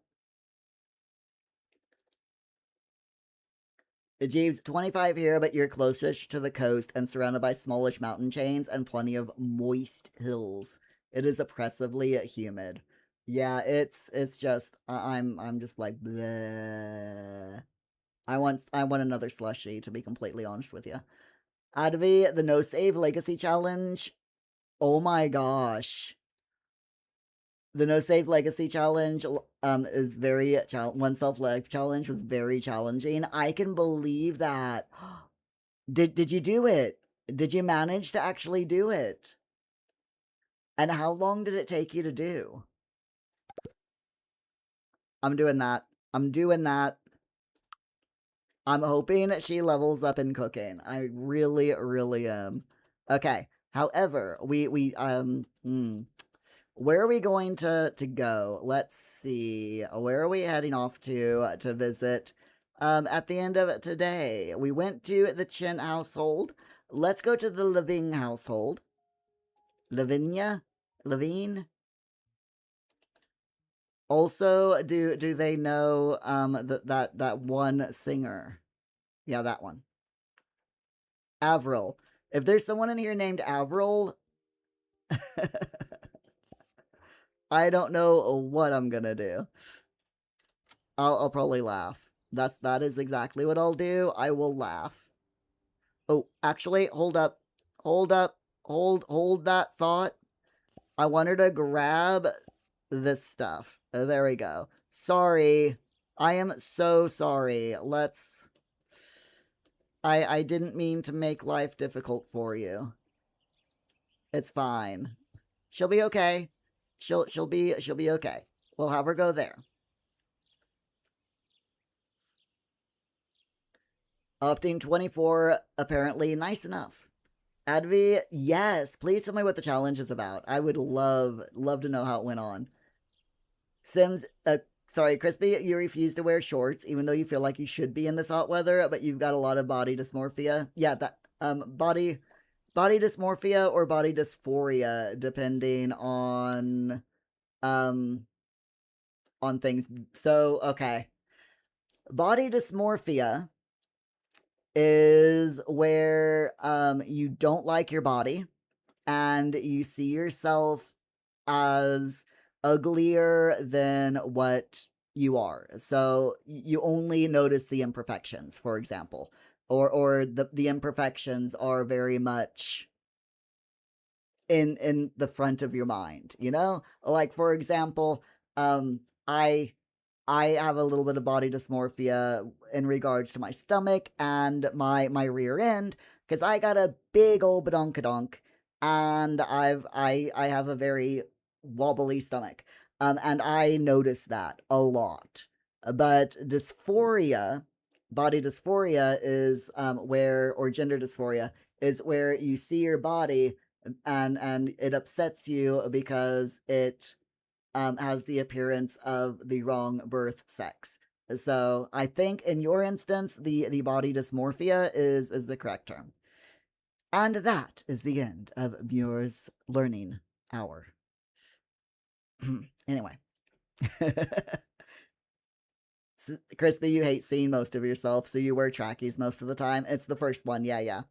Jeeves, 25 here, but you're closest to the coast and surrounded by smallish mountain chains and plenty of moist hills. It is oppressively humid. Yeah, it's just I'm just like bleh. I want another slushie, to be completely honest with you. Advi, the no save legacy challenge. Oh my gosh. The no save legacy challenge is very one self life challenge was very challenging. I can believe that. Did you do it? Did you manage to actually do it? And how long did it take you to do? I'm doing that. I'm doing that. I'm hoping she levels up in cooking. I really, really am. Okay. However, where are we going to go? Let's see. Where are we heading off to visit? At the end of today, we went to the Chen household. Let's go to the Levine household. Lavinia, Levine. Also, do they know that one singer? Yeah, that one. Avril. If there's someone in here named Avril, I don't know what I'm gonna do. I'll probably laugh. That is exactly what I'll do. I will laugh. Oh, actually, hold up. Hold up. Hold that thought. I wanted to grab this stuff. There we go. Sorry. I am so sorry. I didn't mean to make life difficult for you. It's fine. She'll be okay. She'll be okay. We'll have her go there. Opting 24, apparently nice enough. Advi, yes, please tell me what the challenge is about. I would love to know how it went on. Sims, sorry, Crispy, you refuse to wear shorts, even though you feel like you should be in this hot weather, but you've got a lot of body dysmorphia. Yeah, that body dysmorphia or body dysphoria, depending um on things. So okay, body dysmorphia is where you don't like your body and you see yourself as uglier than what you are. So you only notice the imperfections, for example. Or the imperfections are very much in the front of your mind, you know? Like for example, I have a little bit of body dysmorphia in regards to my stomach and my rear end because I got a big old badonkadonk and I have a very wobbly stomach. And I notice that a lot. But dysphoria body dysphoria is where, or gender dysphoria is where you see your body and it upsets you because it has the appearance of the wrong birth sex. So I think in your instance, the body dysmorphia is the correct term. And that is the end of Muir's learning hour. Anyway. Crispy, you hate seeing most of yourself, so you wear trackies most of the time. It's the first one. Yeah, yeah.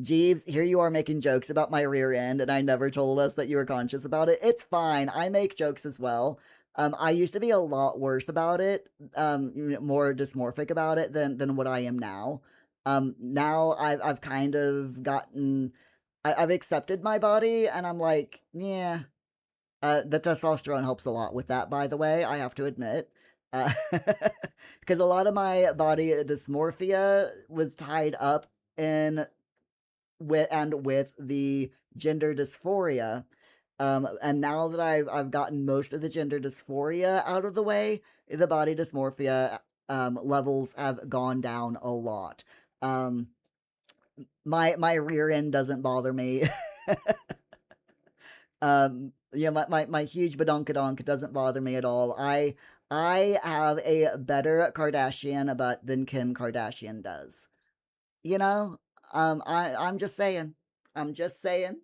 Jeeves, here you are making jokes about my rear end, and I never told us that you were conscious about it. It's fine. I make jokes as well. I used to be a lot worse about it, more dysmorphic about it than what I am now. Now I've kind of gotten, I've accepted my body, and I'm like, yeah. The testosterone helps a lot with that, by the way. I have to admit, because a lot of my body dysmorphia was tied up in with the gender dysphoria. And now that I've gotten most of the gender dysphoria out of the way, the body dysmorphia levels have gone down a lot. My rear end doesn't bother me. Yeah, my huge badonkadonk doesn't bother me at all. I have a better Kardashian butt than Kim Kardashian does. You know, I'm just saying. I'm just saying.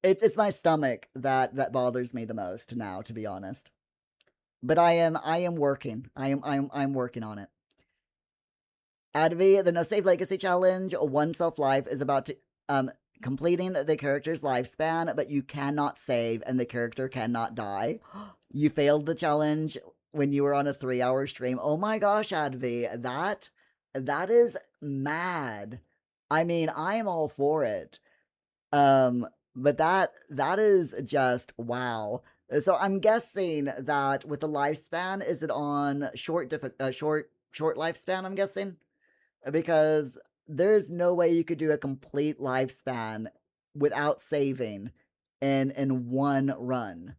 It's my stomach that bothers me the most now, to be honest. But I am working. I'm working on it. Advi, the No Save Legacy Challenge, One Self Life is about to completing the character's lifespan, but you cannot save and the character cannot die. You failed the challenge when you were on a 3-hour stream. Oh my gosh, Advi, that is mad. I mean, I am all for it. But that is just wow. So I'm guessing that with the lifespan, is it on short lifespan? I'm guessing because there's no way you could do a complete lifespan without saving in one run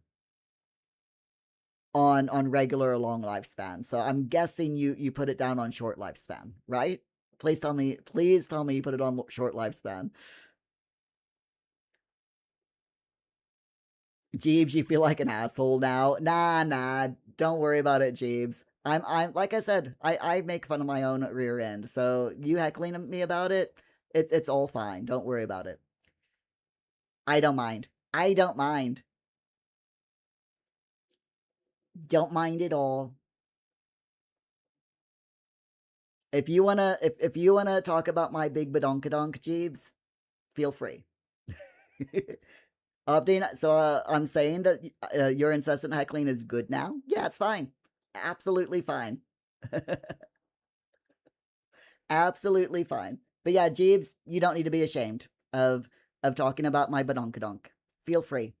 on regular or long lifespan. So I'm guessing you put it down on short lifespan, right? Please tell me you put it on short lifespan. Jeeves, you feel like an asshole now. Nah, don't worry about it, Jeeves. I'm like I said, I make fun of my own rear end. So you heckling me about it, it's all fine. Don't worry about it. I don't mind. I don't mind. Don't mind at all. If you wanna talk about my big badonkadonk, Jeeves, feel free. Update. So I'm saying that your incessant heckling is good now. Yeah, it's fine. Absolutely fine. Absolutely fine. But yeah, Jeeves, you don't need to be ashamed of talking about my badonkadonk. Feel free.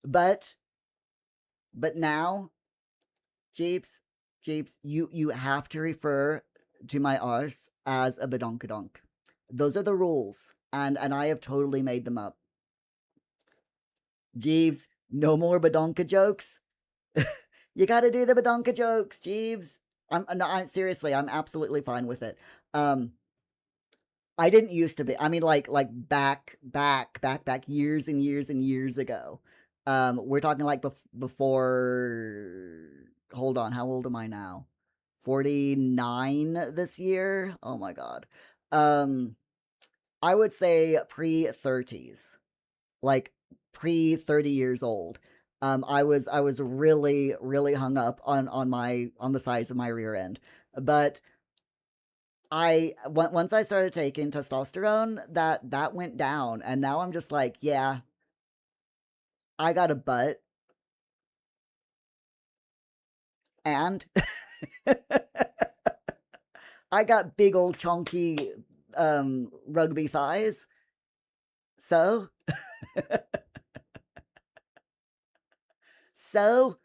But now, Jeeves, you have to refer to my arse as a badonkadonk. Those are the rules, and I have totally made them up. Jeeves, no more badonka jokes. You got to do the badonka jokes, Jeeves. I'm seriously, I'm absolutely fine with it. I didn't used to be. I mean, like back years and years and years ago. We're talking like before. Hold on, how old am I now? 49 this year. Oh my god. Um, I would say pre 30s, like pre 30 years old. I was really hung up on the size of my rear end, but once I started taking testosterone, that went down, and now I'm just like, yeah, I got a butt, and I got big old chunky rugby thighs. So, so,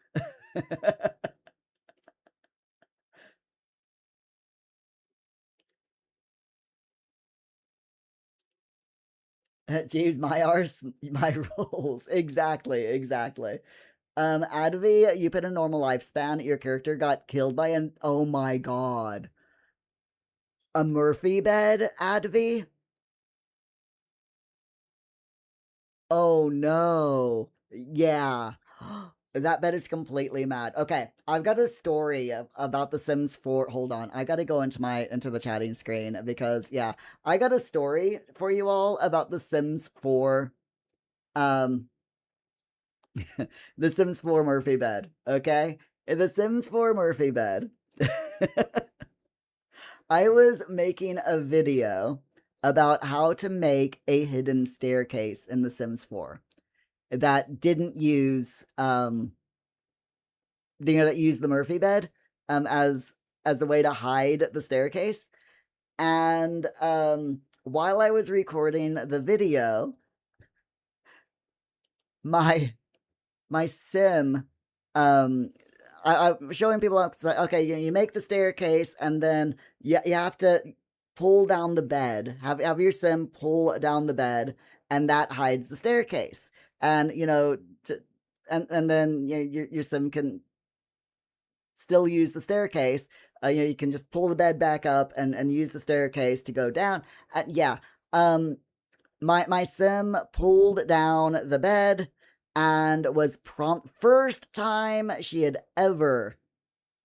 James, my arse, my rules. Exactly, exactly. Advi, you put a normal lifespan. Your character got killed by an. Oh my god. A Murphy bed, Advi? Oh no. Yeah. That bed is completely mad. Okay, I've got a story about The Sims 4. Hold on, I gotta go into the chatting screen because yeah, I got a story for you all about The Sims 4. Um, The Sims 4 Murphy bed. Okay, in The Sims 4 Murphy bed. I was making a video about how to make a hidden staircase in The Sims 4 that didn't use that used the Murphy bed as a way to hide the staircase. And while I was recording the video, my my sim um I'm showing people out. Okay, you make the staircase, and then you have to pull down the bed. Have your sim pull down the bed, and that hides the staircase. And and then your sim can still use the staircase. You can just pull the bed back up and use the staircase to go down. Yeah. My sim pulled down the bed and was prompt first time she had ever,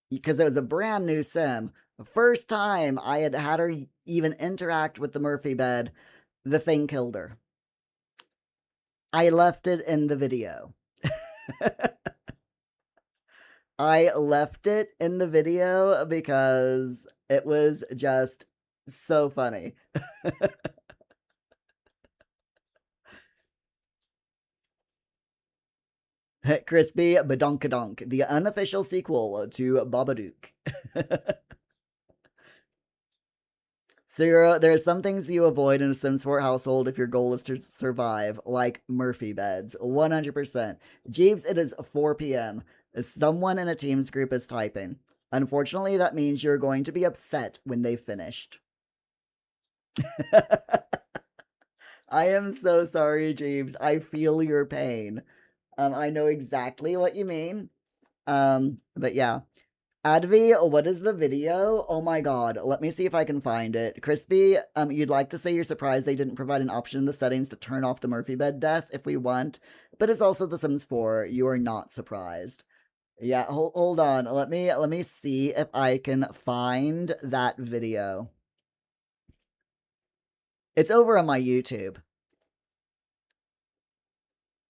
because it was a brand new sim, the first time I had had her even interact with the Murphy bed, the thing killed her. I left it in the video. I left it in the video because it was just so funny. Crispy Badonkadonk, the unofficial sequel to Babadook. So there are some things you avoid in a Sims 4 household if your goal is to survive, like Murphy beds. 100%. Jeeves, it is 4 p.m. Someone in a Teams group is typing. Unfortunately, that means you're going to be upset when they've finished. I am so sorry, Jeeves. I feel your pain. I know exactly what you mean. But yeah. Advi, what is the video? Oh my god, let me see if I can find it. Crispy, you'd like to say you're surprised they didn't provide an option in the settings to turn off the Murphy bed death if we want, but it's also The Sims 4. You are not surprised. Yeah, hold on. Let me see if I can find that video. It's over on my YouTube.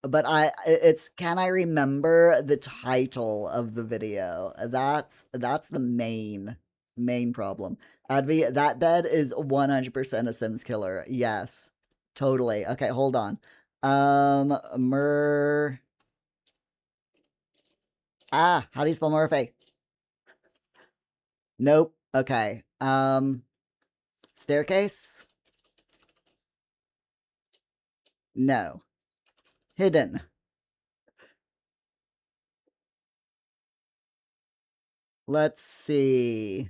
But it's can I remember the title of the video? That's the main problem. Advi, that bed is 100% a Sims killer. Yes. Totally. Okay, hold on. How do you spell Murphy? Nope. Okay. Staircase? No. Hidden. Let's see.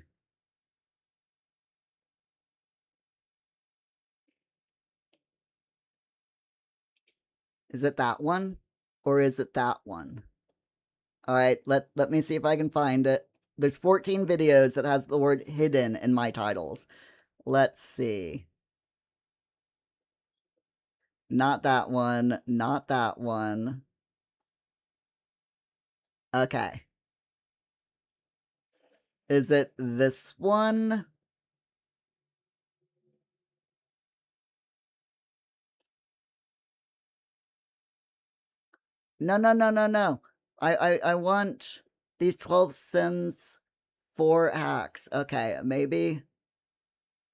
Is it that one? Or is it that one? Alright, let me see if I can find it. There's 14 videos that has the word hidden in my titles. Let's see. Not that one. Not that one. Okay. Is it this one? No, no, no, no, no. I want these 12 Sims 4 hacks. Okay, maybe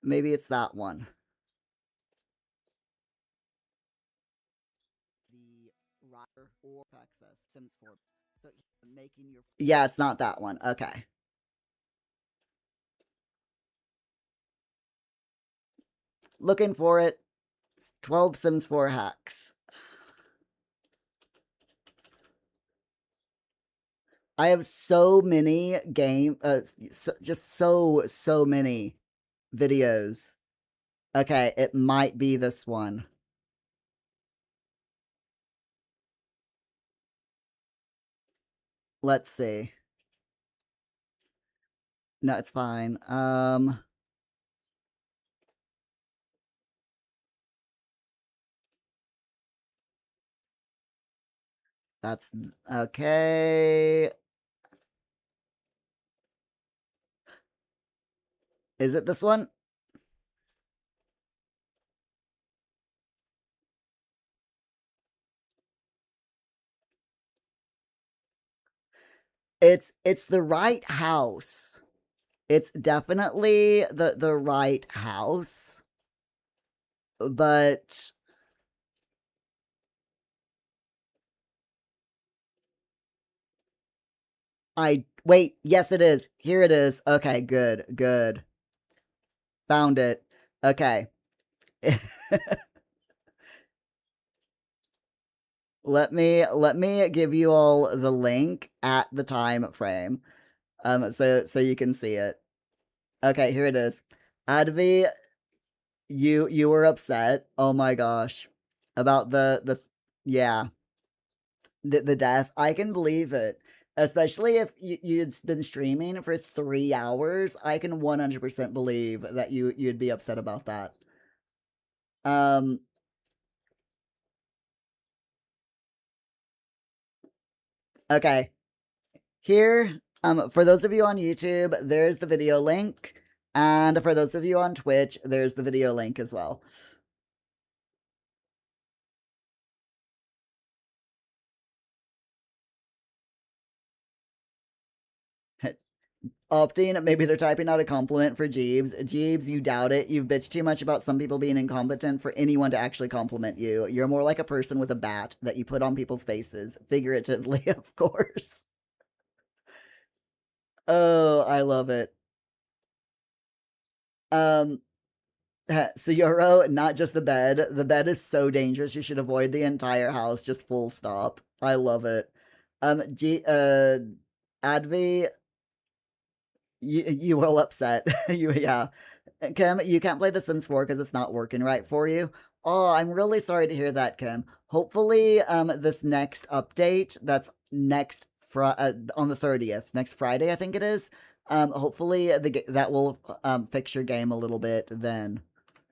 it's that one. Yeah, it's not that one. Okay. Looking for it. 12 Sims 4 hacks. I have so many just so many videos. Okay, it might be this one. Let's see. No, it's fine. That's okay. Is it this one? It's the right house. It's definitely the right house, but I wait, yes it is. Here it is. Okay, good, good. Found it. Okay. Let me give you all the link at the time frame. So you can see it. Okay, here it is. Advi, you were upset. Oh my gosh. About the yeah, the death. I can believe it. Especially if you'd been streaming for 3 hours, I can 100% believe that you'd be upset about that. Um, okay. Here, for those of you on YouTube, there's the video link. And for those of you on Twitch, there's the video link as well. Opting, maybe they're typing out a compliment for Jeeves. Jeeves, you doubt it. You've bitched too much about some people being incompetent for anyone to actually compliment you. You're more like a person with a bat that you put on people's faces, figuratively, of course. Oh, I love it. Um, Sayuro, not just the bed. The bed is so dangerous. You should avoid the entire house. Just full stop. I love it. Advi, you will upset. Yeah. Kim, you can't play The Sims 4 because it's not working right for you. Oh, I'm really sorry to hear that, Kim. Hopefully, this next update that's on the 30th, next Friday, I think it is. Hopefully that will fix your game a little bit then.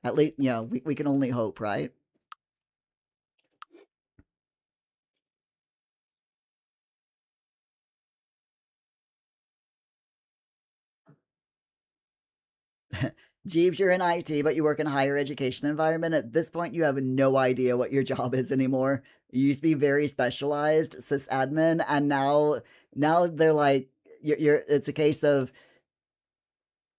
At least, we can only hope, right? Jeeves, you're in IT, but you work in a higher education environment. At this point, you have no idea what your job is anymore. You used to be very specialized, sysadmin, and now they're like, you're it's a case of,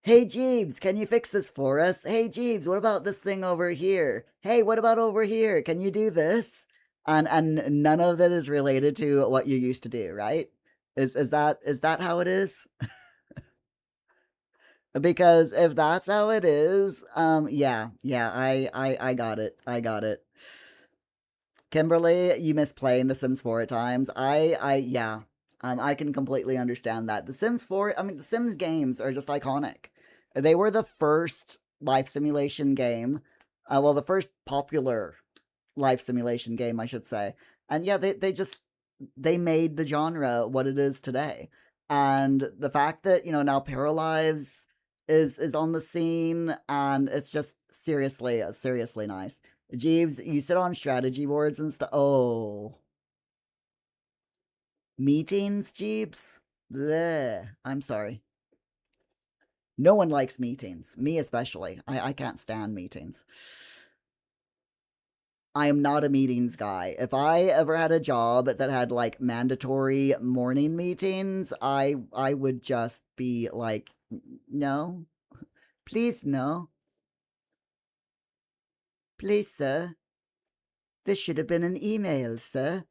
hey Jeeves, can you fix this for us? Hey Jeeves, what about this thing over here? Hey, what about over here? Can you do this? And none of that is related to what you used to do, right? Is that how it is? Because if that's how it is, yeah, I got it. I got it. Kimberly, you miss playing The Sims 4 at times. Yeah. I can completely understand that. The Sims 4, I mean, the Sims games are just iconic. They were the first life simulation game. Well, the first popular life simulation game, I should say. And yeah, they made the genre what it is today. And the fact that, now Paralives is on the scene and it's just seriously nice. Jeeves, you sit on strategy boards and stuff. Oh, meetings, Jeeves? Bleh. I'm sorry. No one likes meetings. Me especially. I can't stand meetings. I am not a meetings guy. If I ever had a job that had like mandatory morning meetings, I would just be like, no, please no, please sir, this should have been an email, sir.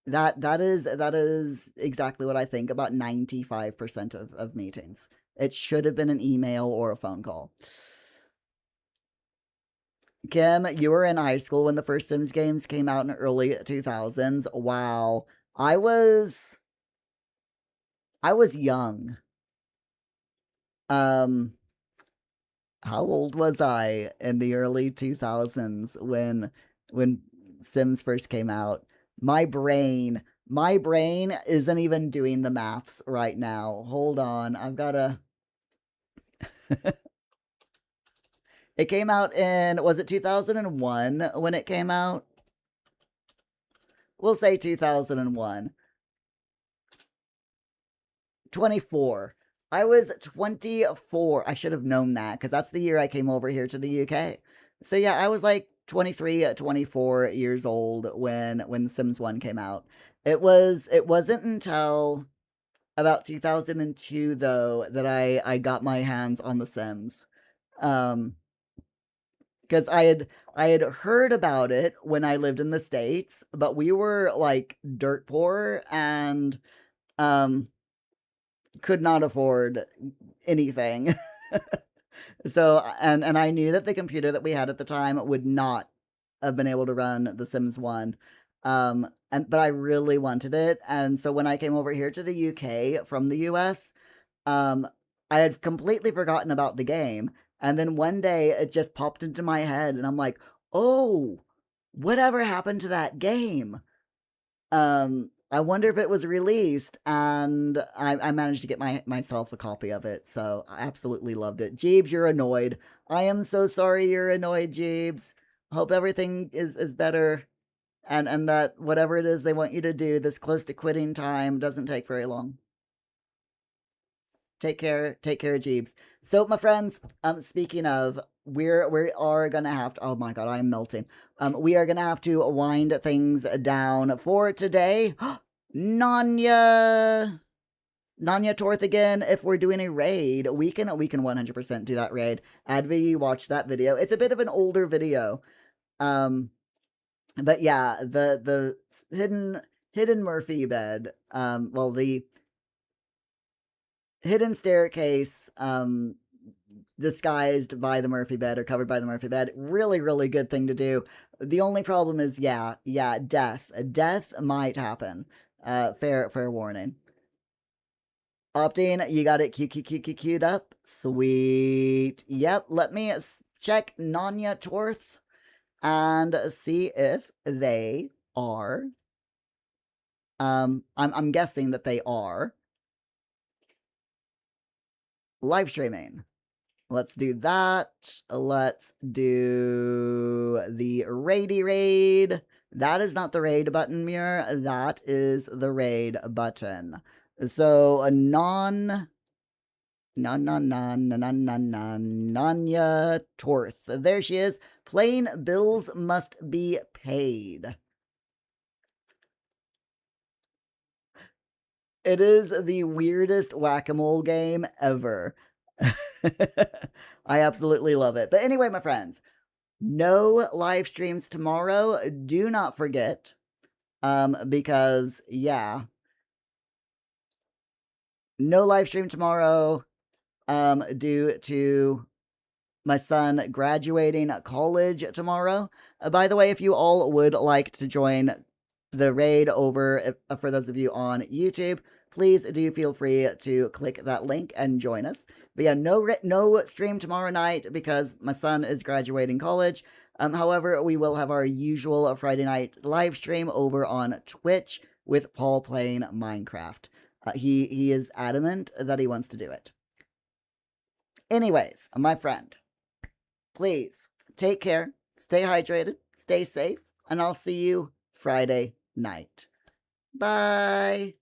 That is exactly what I think about 95% of meetings. It should have been an email or a phone call. Kim, you were in high school when the first Sims games came out in the early 2000s. Wow. I was I was young. Um, how old was I in the early 2000s when Sims first came out? My brain My brain isn't even doing the maths right now. Hold on. I've got to. It came out in, was it 2001 when it came out? We'll say 2001. 24. I was 24. I should have known that because that's the year I came over here to the UK. So yeah, I was like 23, 24 years old when Sims 1 came out. It wasn't until about 2002 though that I got my hands on The Sims. Um because I had heard about it when I lived in the States, but we were like dirt poor and um could not afford anything. So and I knew that the computer that we had at the time would not have been able to run The Sims 1. And but I really wanted it. And so when I came over here to the UK from the US, um I had completely forgotten about the game. And then one day it just popped into my head and I'm like, "Oh, whatever happened to that game?" I wonder if it was released, and I managed to get myself a copy of it, so I absolutely loved it. Jeebs, you're annoyed. I am so sorry you're annoyed, Jeebs. Hope everything is better, and that whatever it is they want you to do this close to quitting time doesn't take very long. Take care, Jeebs. So, my friends, speaking of, we are gonna have to. Oh my God, I am melting. We are gonna have to wind things down for today. Nanya, Nanya Torth again. If we're doing a raid, we can 100% do that raid. Advi, you watch that video. It's a bit of an older video. Um, but yeah, the hidden Murphy bed. Well, the hidden staircase, disguised by the Murphy bed or covered by the Murphy bed. Really, really good thing to do. The only problem is, yeah, death. Death might happen. Fair warning. Opting, you got it queued up. Sweet. Yep, let me check Nanya Torth and see if they are. I'm guessing that they are live streaming. Let's do that. Let's do the raidy raid. That is not the raid button, Mirror. That is the raid button. So a Nanya Torth. There she is. Plain bills must be paid. It is the weirdest whack-a-mole game ever. I absolutely love it. But anyway, my friends, no live streams tomorrow. Do not forget. Because yeah, no live stream tomorrow. Due to my son graduating college tomorrow. By the way, if you all would like to join the raid over, for those of you on YouTube, please do feel free to click that link and join us. But yeah, no stream tomorrow night because my son is graduating college. However, we will have our usual Friday night live stream over on Twitch with Paul playing Minecraft. He is adamant that he wants to do it. Anyways, my friend, please take care, stay hydrated, stay safe, and I'll see you Friday night. Bye.